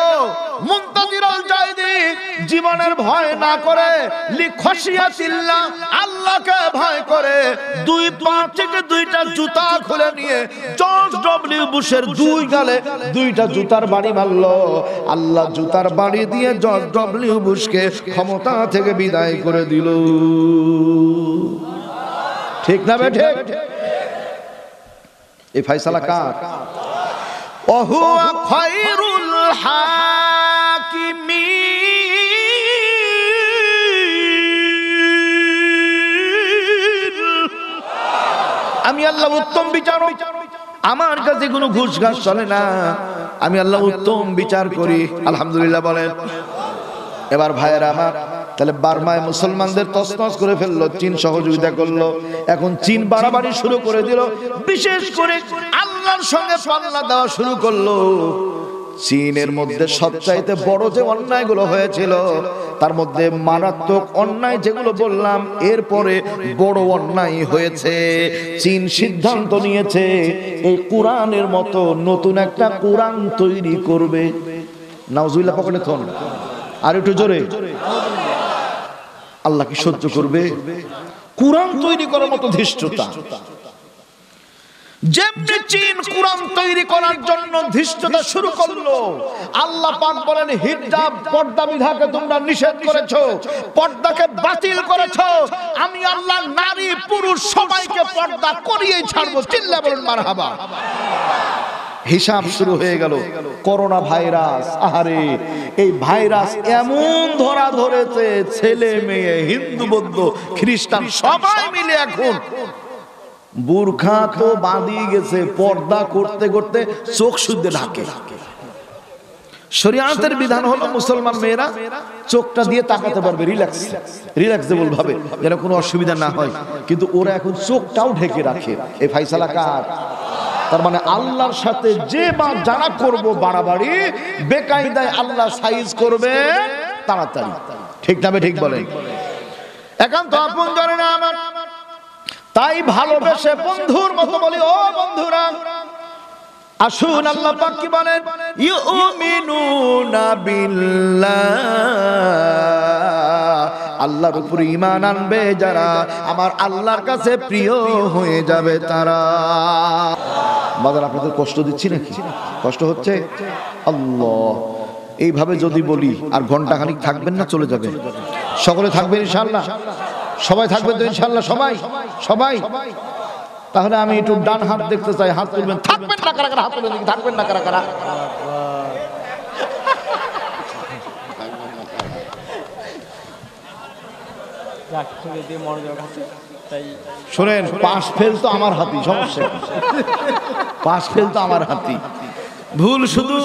মুনতাজির আল জাইদি জীবনের ভয় না করে লিখশিয়াতিল্লাহ, আল্লাহকে ভয় করে দুই পা থেকে দুইটা জুতা খুলে নিয়ে জর্জ ডব্লিউ বুশের দুই গালে দুইটা জুতার বাড়ি মারলো। আল্লাহ জুতার বাড়ি দিয়ে জর্জ ডব্লিউ বুশকে ক্ষমতা থেকে বিদায় করে দিল। ঠিক না বেঠে? এই ফয়সালা কার? ওহুয়া খায়রুল হাকিমিন। আমি আল্লাহ উত্তম বিচারক, আমার কাছে কোনো ঘুষ ঘাস চলে না, আমি আল্লাহ উত্তম বিচার করি। আলহামদুলিল্লাহ বলেন। এবার ভাইয়েরা আমার, তাহলে বার্মায় মুসলমানদের তছনছ করে ফেললো, চীন সহযোগিতা করলো। এখন চীন বাড়াবাড়ি শুরু করে দিল, বিশেষ করে আল্লাহর সঙ্গে পাল্লা দেওয়া শুরু করলো। চীনের মধ্যে সবচাইতে বড় যে অন্যায়গুলো হয়েছিল, তার মধ্যে মারাত্মক অন্যায় যেগুলো বললাম, এরপরে বড় অন্যায় হয়েছে। চীন সিদ্ধান্ত নিয়েছে এই কোরআনের মতো নতুন একটা কোরআন তৈরি করবে। নাউজুবিল্লাহ পকেটে থন, আর একটু জোরে। আল্লাহ কি সহ্য করবে? কোরআন তৈরি করার মতো ধৃষ্টতা। যেমনি চীন কোরআন তৈরি করার জন্য ধৃষ্টতা শুরু করলো, আল্লাহ পাক বলেন হিজাব পর্দা বিধাকে তোমরা নিষেধ করেছো, পর্দাকে বাতিল করেছো, আমি আল্লাহ নারী পুরুষ সবাইকে পর্দা করিয়েই ছাড়বো। চিল্লায়ে বলেন মারহাবা। হিসাব শুরু হয়ে গেল। করোনা ভাইরাস, আহারে এই ভাইরাস এমন ধরা ধরেছে, ছেলে মেয়ে হিন্দু বৌদ্ধ খ্রিস্টান সবাই মিলে এখন বুরখা তো বাঁধিয়ে গেছে, পর্দা করতে করতে চোখ শুদ্ধে ঢাকে। শরিয়াতের বিধান হলো মুসলমান মেয়েরা চোখটা দিয়ে তাকাতে পারবে রিল্যাক্সেবল ভাবে, যেন কোনো অসুবিধা না হয়, কিন্তু ওরা এখন চোখটাও ঢেকে রাখে। এই ফাইসালা কার? তার মানে আল্লাহর সাথে যে বা যারা করবো বাড়াবাড়ি, বেকায়দায় আল্লাহ সাইজ করবে তাড়াতাড়ি। ঠিক না? ঠিক বলেন। একান্ত আপন জানে না আমার, তাই ভালোবেসে বন্ধুর মতো বলি, ও বন্ধুরা আসুন। আল্লাহ পাক কি বলেন? ইউমিনুনা বিল্লাহ, আল্লাহর উপরে ঈমান আনবে যারা, আমার আল্লাহর কাছে প্রিয় হয়ে যাবে তারা। বাজার আপনাদের কষ্ট দিচ্ছি নাকি? কষ্ট হচ্ছে? আল্লাহ, এইভাবে যদি বলি আর ঘন্টাখানিক থাকবেন না, চলে যাবেন। সকলে থাকবেন ইনশাআল্লাহ? সবাই থাকবেন তো ইনশাআল্লাহ? সবাই সবাই। তাহলে আমি একটু ডান হাত দেখতে চাই, হাত তুলবেন। থাকবেন না কারা কারা? হাত তুলবেন। থাকবেন না কারা কারা? শোনেন, পাশ ফেল তো আমার হাতি, সমস্যা পাশ ফেল তো আমার হাতি। ভুল শুধু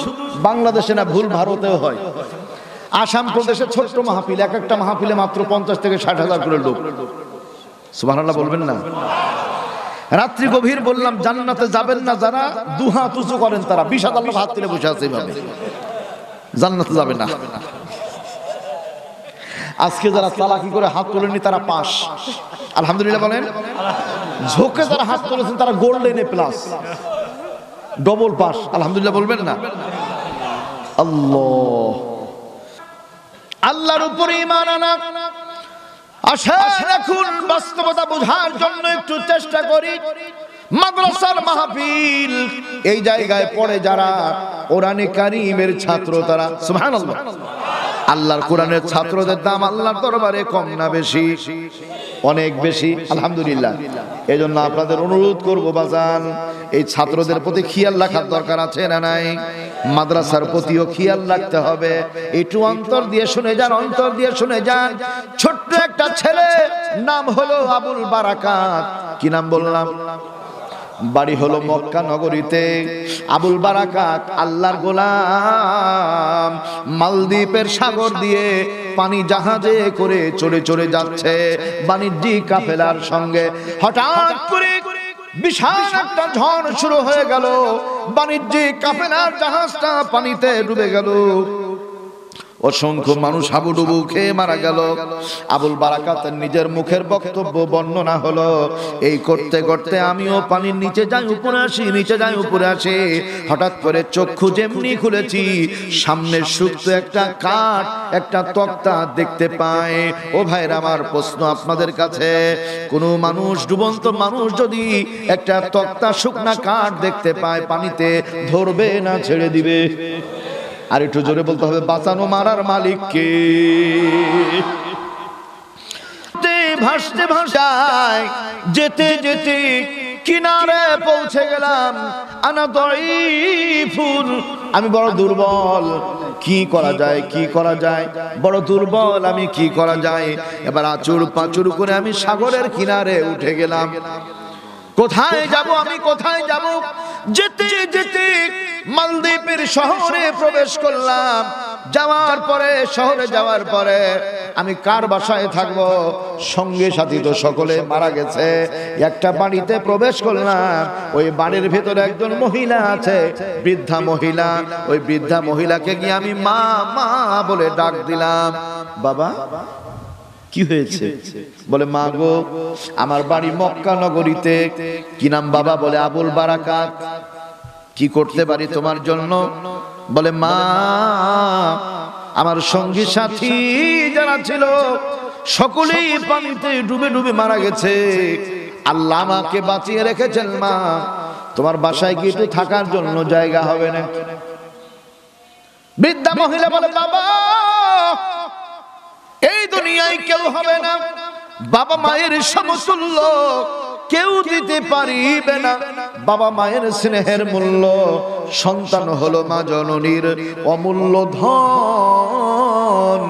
বাংলাদেশে না, ভুল ভারতেও হয়। আসাম প্রদেশে ছোট্ট মাহফিল, এক একটা মাহফিলে মাত্র 50 থেকে 60,000 করে লোক। সুবহানাল্লাহ বলবেন না? রাত্রি গভীর বললাম জান্নাতে যাবেন না যারা দুহাত উঁচু করেন, তারা 20,000 লোক হাত তুলে বসে আছে, এইভাবে জান্নাতে যাবে না। আজকে যারা চালাকি করে হাত তোলেনি তারা পাস, আলহামদুলিল্লাহ বলেন। ঝোঁকে যারা হাত তুলেছেন তারা গোল্ডেন প্লাস, ডবল পাস, আলহামদুলিল্লাহ বলবেন না? আল্লাহ, আল্লাহর উপরে ঈমান আনা। আসেন এখন বাস্তবতা বোঝার জন্য একটু চেষ্টা করি। মাদ্রাসার মাহফিল, এই জায়গায় পড়ে যারা কোরআনে কারীমের ছাত্র, তারা সুবহানাল্লাহ, আল্লাহর কোরআনের ছাত্রদের দাম আল্লাহর দরবারে কম না বেশি? অনেক বেশি, আলহামদুলিল্লাহ। এই জন্য আপনাদের অনুরোধ করবো বাজান, এই ছাত্রদের প্রতি খেয়াল রাখার দরকার আছে না নাই? মাদ্রাসার প্রতিও খেয়াল রাখতে হবে। একটু অন্তর দিয়ে শুনে যান, অন্তর দিয়ে শুনে যান। ছোট্ট একটা ছেলে, নাম হলো আবুল বারাকাত। কি নাম বললাম? বাড়ি হলো মক্কা নগরীতে। আবুল বারাকাত আল্লাহর গোলাম মালদ্বীপের সাগর দিয়ে পানি জাহাজে করে চড়ে চড়ে যাচ্ছে বাণিজ্যিক কাফেলার সঙ্গে। হঠাৎ করে বিশাল একটা ঝড় শুরু হয়ে গেল, বাণিজ্যিক কাফেলার জাহাজটা পানিতে ডুবে গেল, অসংখ্য মানুষ হাবুডুবু খেয়ে মারা গেল। আবুল বারাকাতের নিজের মুখের বক্তব্য বর্ণনা হলো, এই করতে করতে আমিও পানির নিচে যাই উপরে আসি, নিচে যাই উপরে আসি, হঠাৎ করে চক্ষু যেমনি খুলেছি সামনে শুক্ত একটা কাঠ, একটা তক্তা দেখতে পাই। ও ভাইরা আমার, প্রশ্ন আপনাদের কাছে, কোনো মানুষ, ডুবন্ত মানুষ যদি একটা তক্তা শুকনা কাঠ দেখতে পায় পানিতে, ধরবে না ছেড়ে দিবে? আর একটু জোরে বলতে হবে, বাঁচানো মারার মালিক কে? ভাসতে ভাসায় যেতে যেতে কিনারে পৌঁছে গেলাম। আনা দাঈফুন, আমি বড় দুর্বল, কি করা যায়, কি করা যায়, বড় দুর্বল আমি, কি করা যায়? এবার আচুর পাচুর করে আমি সাগরের কিনারে উঠে গেলাম। কোথায় যাব আমি, কোথায় যাব? যেতে যেতে মালদ্বীপের শহরে প্রবেশ করলাম। যাওয়ার পরে, শহরে যাওয়ার পরে আমি কার বাসায় থাকবো? সঙ্গে সাথী তো সকলে মারা গেছে। একটা বাড়িতে প্রবেশ করলাম, ওই বাড়ির ভেতরে একজন মহিলা আছে, বৃদ্ধা মহিলা। ওই বৃদ্ধা মহিলাকে গিয়ে আমি মা মা বলে ডাক দিলাম। বাবা কি হয়েছে? বলে, মা গো, আমার বাড়ি মক্কা নগরীতে। কি নাম বাবা? বলে, আবুল বারাকাত। কি করতে পারি তোমার জন্য? বলে, মা, আমার সঙ্গী সাথী যারা ছিল সকলেই পানিতে ডুবে ডুবে মারা গেছে, আল্লাহ আমাকে বাঁচিয়ে রেখেছেন। মা, তোমার বাসায় কি একটু থাকার জন্য জায়গা হবে না? বৃদ্ধা মহিলা বলে, বাবা, এই দুনিয়ায় কেউ হবে না, বাবা মায়ের সমতুল্য কেউ দিতে পারিবে না। বাবা মায়ের স্নেহের মূল্য, সন্তান হলো মা জননীর অমূল্য ধন।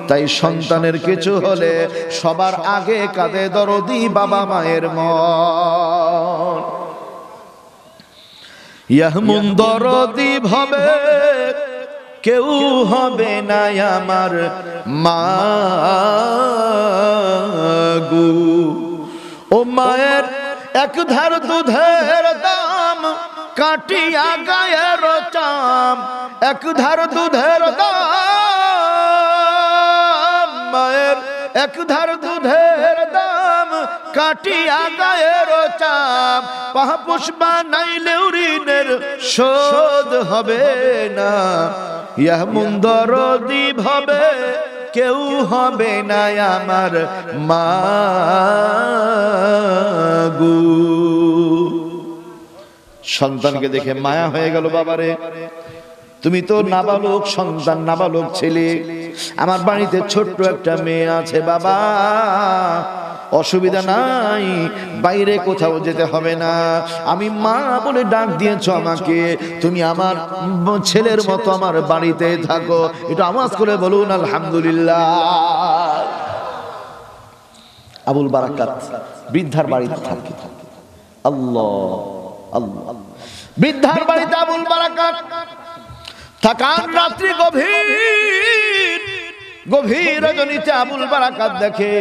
তাই সন্তানের কিছু হলে সবার আগে কাঁদে দরদি বাবা মায়ের মন। ইয়াহমুন দরদি ভাবে কেউ হবে না আমার মা গো। ও মায়ের এক ধার দুধের দাম কাটিয়া গায়ের চাম, এক ধার দুধের দাম, মায়ের এক ধার দুধের দাম কাটিয়া গায়ের চাম, পাহাপুষ বানাইলেও ঋণের শোধ হবে না। ইয়াহমুন দরদি ভাবে কেউ হবে না আমার মা গো। সন্তানকে দেখে মায়া হয়ে গেল। বাবারে, তুমি তো নাবালক সন্তান, নাবালক ছেলে, আমার বাড়িতে ছোট্ট একটা মেয়ে আছে। বাবা, অসুবিধা নাই, বাইরে কোথাও যেতে হবে না, আমি মা বলে ডাক দিয়েছ আমাকে, তুমি আমার ছেলের মতো আমার বাড়িতে থাকো। এটা আওয়াজ করে বলুন আলহামদুলিল্লাহ। আবুল বারাকাত বৃদ্ধার বাড়িতে থাকে। আল্লাহ আল্লাহ, বৃদ্ধার বাড়িতে আবুল বারাকাত থাকার রাত্রি গভীর গভীর রজনীতে আবুল বারাকাত দেখে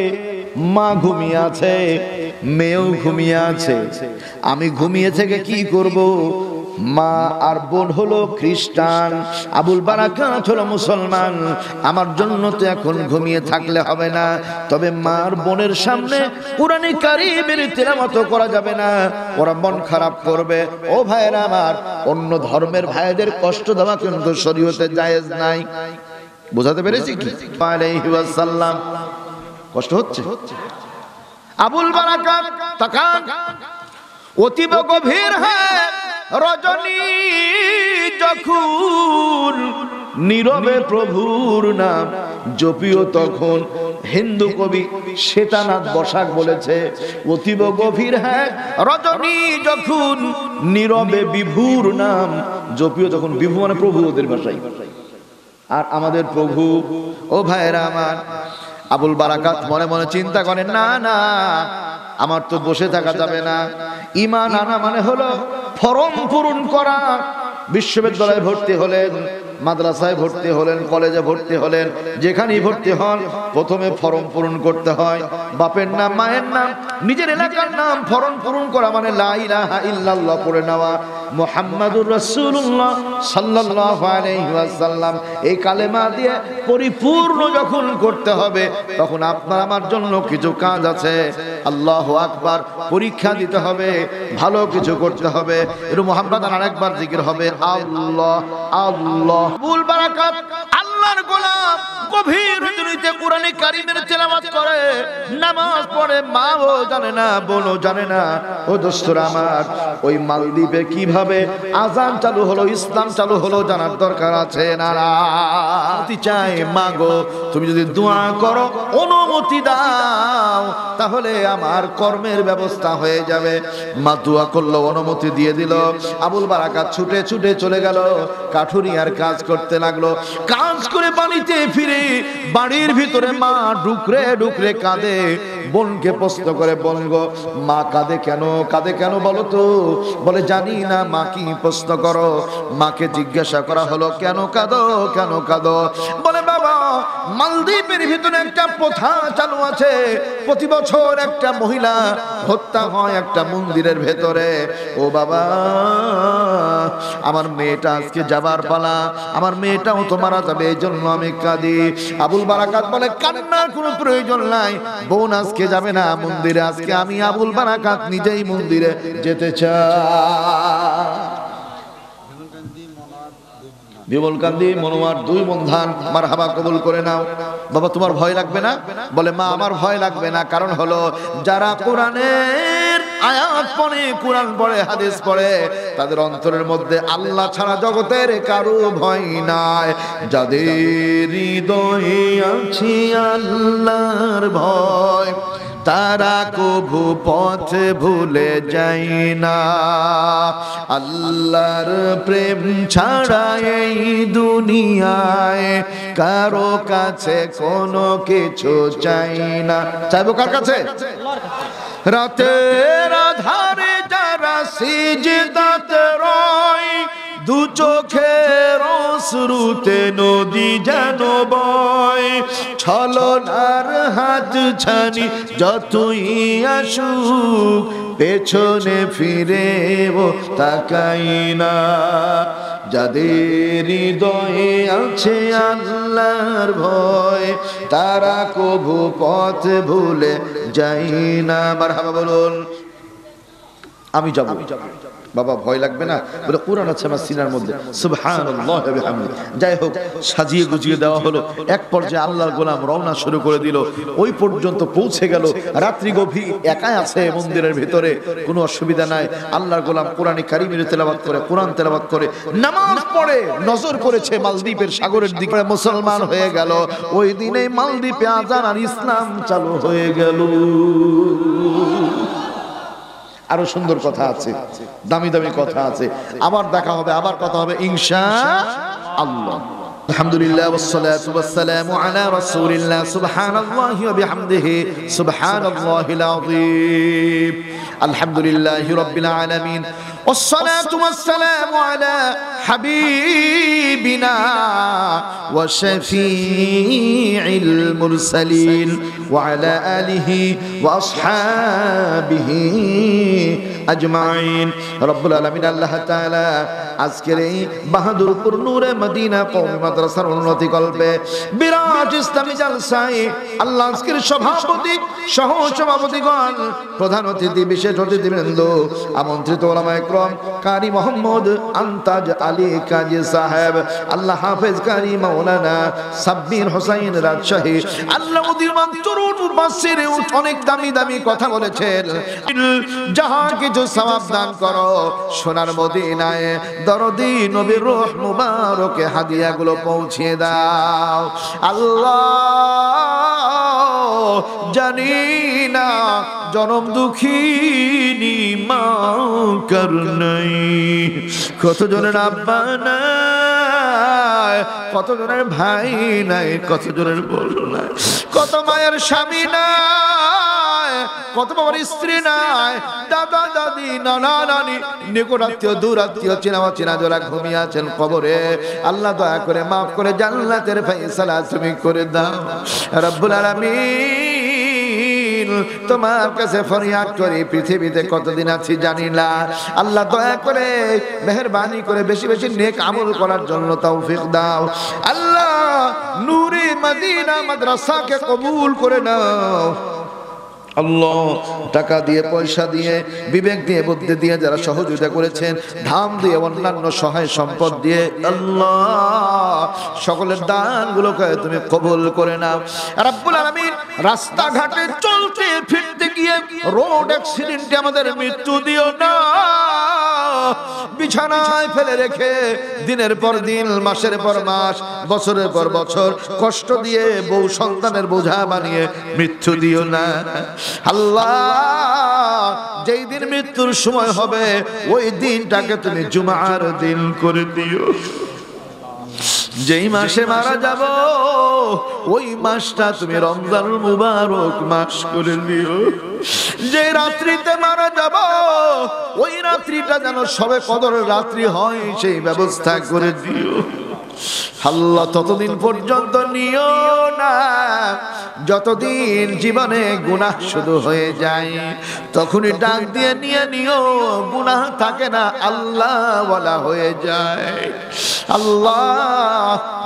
মা ঘুমিয়ে আছে, মেয়েও ঘুমিয়ে আছে। আমি ঘুমিয়ে থেকে কি করব? মা আর বোন হলো খ্রিস্টান, আবুল বারাকাত হলো মুসলমান। আমার জন্য তো এখন ঘুমিয়ে থাকলে হবে না, তবে মার বোনের সামনে কুরআনে কারীমের তিলাওয়াত করা যাবে না, ওরা মন খারাপ করবে। ও ভাইরা আমার, অন্য ধর্মের ভাইদের কষ্ট দেওয়া কিন্তু শরীয়তে জায়েজ নাই। বুঝাতে পেরেছি কি? আলাইহি ওয়াসাল্লাম কষ্ট হচ্ছে। আবুল বারাকাত তাকান, অতীব গভীর হয় রজনী, যখন নীরবে প্রভুর নাম জপিও তখন। হিন্দু কবি শ্বেতানাথ বসাক বলেছে, অতীব গভীর হ্যাঁ রজনী, যখন নীরবে বিভুর নাম জপিও তখন। বিভু মানে প্রভু ওদের ভাষায়, আর আমাদের প্রভু। ও ভাইরা আমার, আবুল বারাকাত মনে মনে চিন্তা করেন, না না, আমার তো বসে থাকা যাবে না। ঈমান আনা মানে হলো ফরম পূরণ করা। বিশ্ববিদ্যালয়ে ভর্তি হলেন, মাদ্রাসায় ভর্তি হলেন, কলেজে ভর্তি হলেন, যেখানেই ভর্তি হন প্রথমে ফরম পূরণ করতে হয়। বাপের নাম, মায়ের নাম, নিজের এলাকার নাম ফরম পূরণ করা মানে লা ইলাহা ইল্লাল্লাহ পড়ে নেওয়া, মুহাম্মাদুর রাসূলুল্লাহ সাল্লাল্লাহু আলাইহি ওয়াসাল্লাম এই কালেমা দিয়ে পরিপূর্ণ যখন করতে হবে তখন আপনার আমার জন্য কিছু কাজ আছে। আল্লাহু আকবার, পরীক্ষা দিতে হবে, ভালো কিছু করতে হবে। একটু মুহাম্মদ আরেকবার জিকির হবে, আল্লাহ আল্লাহ। বুল বারাকাত আল্লাহর গোলাম গভীর রজনীতে কোরআনে কারীমের তেলাওয়াত করে, নামাজ পড়ে, মাও জানে না, বোনও জানে না। ও দোস্তরা আমার, ওই মালদ্বীপে কিভাবে আযান চালু হলো, ইসলাম চালু হলো জানার দরকার আছে না? অনুমতি চাই, মাগো তুমি যদি দোয়া করো, অনুমতি দাও, তাহলে আমার কর্মের ব্যবস্থা হয়ে যাবে। মা দোয়া করলো, অনুমতি দিয়ে দিল। আবুল বারাকাত ছুটে ছুটে চলে গেল, কাঠুরিয়ার কাজ করতে লাগলো। কাজ করে বাড়িতে ফিরে বাড়ির ভিতরে মা ডুকরে ডুকরে কাঁদে। বোনকে প্রশ্ন করে, বোন গো, মা কাঁদে কেন? কাঁদে কেন বলো তো? বলে জানি না। মা কি প্রশ্ন করো? মাকে জিজ্ঞাসা করা হলো, কেন কাঁদো, কেন কাঁদো? বলে বাবা, মালদ্বীপের ভিতরে একটা প্রথা চালু আছে, প্রতি বছর একটা মহিলা হত্যা হয় একটা মন্দিরের ভেতরে। ও বাবা, আমার মেয়েটা আজকে যাবার পালা, আমার মেয়েটাও তো মারা যাবে, এই জন্য আমি কাঁদি। আবুল বারাকাত বলে, কান্নার কোনো প্রয়োজন নাই, বোন আজকে যাবে না মন্দিরে, আজকে আমি আবুল বারাকাত নিজেই মন্দিরে যেতে চাই। বিমলকান্দি মনোয়ার দুই বন্ধান মারহাবা কবুল করে নাও। বাবা তোমার ভয় লাগবে না? বলে মা আমার ভয় লাগবে না, কারণ হলো যারা কোরআনের আয়াত পড়ে, কোরআন পড়ে, হাদিস পড়ে, তাদের অন্তরের মধ্যে আল্লাহ ছাড়া জগতের কারো ভয় নাই। যাদের হৃদয়ে আছে আল্লাহর ভয়, তারা কভু পথ ভুলে যায় না। আল্লাহর প্রেম ছাড়া এই দুনিয়ায় কারো কাছে কোনো কিছু চাই না। চাইবো কার কাছে? রাতের আধারে যারা সিজদাতে রয়, দু চোখের অশ্রুতে নদী যেন বয়, ছলনার হাত ছানি যতই আসুক, পেছনে ফিরে ও তাকাই না। যাদের হৃদয়ে আছে আল্লাহর ভয়, তারা কভু পথ ভুলে যায় না। মারহাবা বলুন। আমি যাব। বাবা ভয় লাগবে না? বলে কোরআন আছে আমার সিনার মধ্যে, সুবহানাল্লাহ ওয়া বিহামদিহি। যাই হোক, সাজিয়ে গুজিয়ে দেওয়া হলো। এক পর্যায়ে আল্লাহর গোলাম রওনা শুরু করে দিল। ওই পর্যন্ত পৌঁছে গেল। রাত্রি গভীর, একাই আছে মন্দিরের ভিতরে, কোনো অসুবিধা নাই। আল্লাহর গোলাম কোরআনে কারীমের তেলাওয়াত করে, কোরআন তেলাওয়াত করে, নামাজ পড়ে, নজর করেছে মালদ্বীপের সাগরের দিকে, মুসলমান হয়ে গেল। ওই দিনেই মালদ্বীপে আযান আর ইসলাম চালু হয়ে গেল। আরো সুন্দর কথা আছে, দামি দামি কথা আছে। আবার দেখা হবে, আবার কথা হবে ইনশাআল্লাহ। আলহামদুলিল্লাহ ওয়াসসালাতু ওয়াসসালামু আলা রাসূলিল্লাহ। সুবহানাল্লাহি ওয়া বিহামদিহি, সুবহানাল্লাহিল আযীম। আলহামদুলিল্লাহি রাব্বিল আলামিন, والصلاة والسلام على حبيبنا وشفيع المرسلين وعلى آله وأصحابه أجمعين. رب العالمين الله تعالى আজকের এই বাহাদুরপুর নূরে মদিনা কওমি মাদ্রাসার উন্নতি কল্পে বিরাট ইসলামী জালসায় আল্লাহ আজকের সভাপতি, সহ সভাপতিগণ, প্রধান অতিথি, বিশেষ অতিথিবৃন্দ, আমন্ত্রিত ওলামা ইকরাম, কারি মোহাম্মদ আন্তাজ আলী কাজী সাহেব, আল্লাহ হাফেজ কারি মাওলানা সাব্বির হোসাইন রাজশাহী, আল্লাহ উদ্দীমান তরুণ মুবাশশির, অনেক দামি দামি কথা বলেছেন। যাহা কিছু সওয়াব দান করো, সোনার মদিনায় দরদি নবীর রূহ মুবারকে হাদিয়াগুলো পৌঁছিয়ে দাও। আল্লাহ জানি না জনম দুঃখিনী মা করনাই, কত জনের আব্বা নাই, কত জনের ভাই নাই, কত জনের বোন নাই, কত মায়ের স্বামী নাই, কত বাবার স্ত্রী নাই, দাদা দাদি, নানা নানি, নিকটাত্মীয় দূরাত্মীয় চেনা অচেনা যারা ঘুমিয়ে আছেন কবরে, আল্লাহ দয়া করে মাফ করে জান্নাতের ফয়সালা তুমি করে দাও রব্বুল আলামিন। তোমার কাছে ফরিয়াদ করি, পৃথিবীতে কতদিন আছি জানি না, আল্লাহ দয়া করে মেহেরবানি করে বেশি বেশি নেক আমল করার জন্য তৌফিক দাও আল্লাহ। নূরে মদিনা মাদ্রাসাকে কবুল করে নাও আল্লাহ। টাকা দিয়ে, পয়সা দিয়ে, বিবেক দিয়ে, বুদ্ধি দিয়ে যারা সহযোগিতা করেছেন, ধাম দিয়ে, অন্যান্য সহায় সম্পদ দিয়ে আল্লাহ সকলের দানগুলোকে তুমি কবুল করে নাও রব্বুল আলামিন। রাস্তাঘাটে চলতে ফিরতে গিয়ে রোড অ্যাক্সিডেন্টে আমাদের মৃত্যু দিও না, বিছানায় ফেলে রেখে দিনের পর দিন, মাসের পর মাস, বছরের পর বছর কষ্ট দিয়ে বউ সন্তানের বোঝা বানিয়ে মৃত্যু দিও না আল্লাহ। যেই দিন মৃত্যুর সময় হবে ওই দিনটাকে তুমি জুমার দিন করে দিও। যেই মাসে মারা যাব ওই মাসটা তুমি রমজানুল মুবারক মাস করে দিও। যে রাত্রিতে মারা যাব ওই রাত্রিটা যেন সবে কদরের রাত্রি হয় সেই ব্যবস্থা করে দিও আল্লাহ। ততদিন পর্যন্ত নিও না যতদিন জীবনে গুনাহ শুধু হয়ে যায়, তখনই ডাক দিয়ে নিয়ে নিও, গুনাহ থাকে না, আল্লাহ ওয়ালা হয়ে যায় আল্লাহ।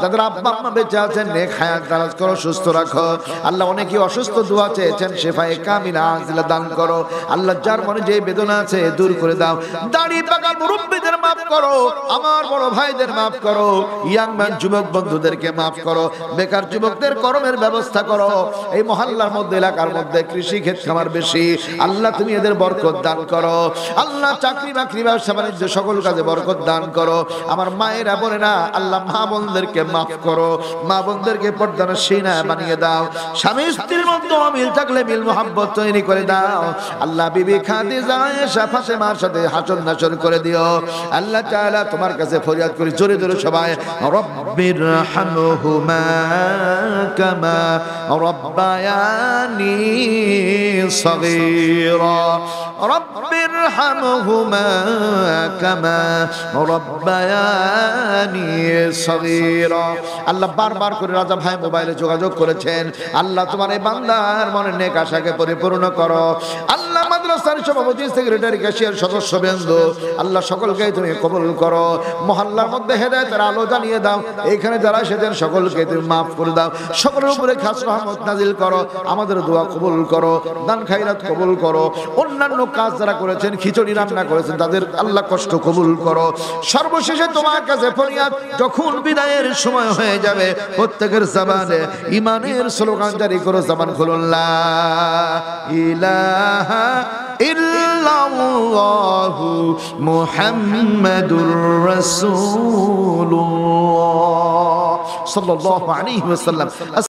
যাদের আব্বা আম্মা বেঁচে আছেন নেক হায়াত দারাজ করো, সুস্থ রাখো আল্লাহ। অনেকে অসুস্থ, দোয়া চেয়েছেন, শেফায়ে কামিলা আজিলা দান করো আল্লাহ। যার মনে যে বেদনা আছে দূর করে দাও। দাড়ি পাকা মুরব্বিদের মাফ করো, আমার বড় ভাইদের মাফ করো, ইয়াং ম্যান যুবক বন্ধুদেরকে মাফ করো, বেকার যুবকদের কর্মের ব্যবস্থা করো। এই মহল্লার মধ্যে, এলাকার মধ্যে কৃষি ক্ষেত খামার বেশি আল্লাহ, তুমি এদের বরকত দান করো আল্লাহ। চাকরি বাকরি, ব্যবসা বাণিজ্য, সকল কাজে বরকত দান করো। আমার মায়েরা বলে না আল্লাহ, মা বোনদেরকে মাফ করো, মা বোনদেরকে পর্দানশীনা বানিয়ে দাও। স্বামী স্ত্রীর মধ্যে অমিল থাকলে মিল মোহাব্বত তৈরি করে দাও আল্লাহ। বিবি খাদিজা আয়েশা ফাতেমার সাথে হাসর নাসর করে দিও আল্লাহ তাআলা। তোমার কাছে ফরিয়াদ করি জোরে জোরে সবাই, রব্বির হামহুমা কামা রব্বায়ানি সগীরা, রব্বির হামহুমা কামা রব্বায়ানি সগীরা। আল্লাহ বারবার করে রাজা ভাই মোবাইলে যোগাযোগ করেছেন আল্লাহ, তোমার এই বান্দার মনে নেক আশাকে পরিপূর্ণ করো আল্লাহ। মাদ্রাসার সভাপতি, সেক্রেটারি, ক্যাশিয়ার, সদস্যবৃন্দ আল্লাহ সকলকে তুমি কবুল করো। মহল্লার মধ্যে হেদায়েতের আলো জ্বালিয়ে দাও। এইখানে যারা এসেছেন সকলকে তুমি মাফ করে দাও, সকলের উপরে খাস রহমত নাজিল করো। আমাদের দোয়া কবুল করো, দান খায়রাত কবুল করো। অন্যান্য কাজ যারা করেছেন, খিচুড়ি রান্না করেছেন, তাদের আল্লাহ কষ্ট কবুল করো। সর্বশেষে তোমার কাছে ফরিয়াদ, যখন বিদায়ের সময় হয়ে যাবে প্রত্যেকের জবানে ঈমানের স্লোগান জারি করো। জবান খুলুন, লা ইলাহা ইল্লাল্লাহু মুহাম্মাদুর রাসূলুল্লাহ সাল্লাল্লাহু আলাইহি ওয়াসাল্লাম।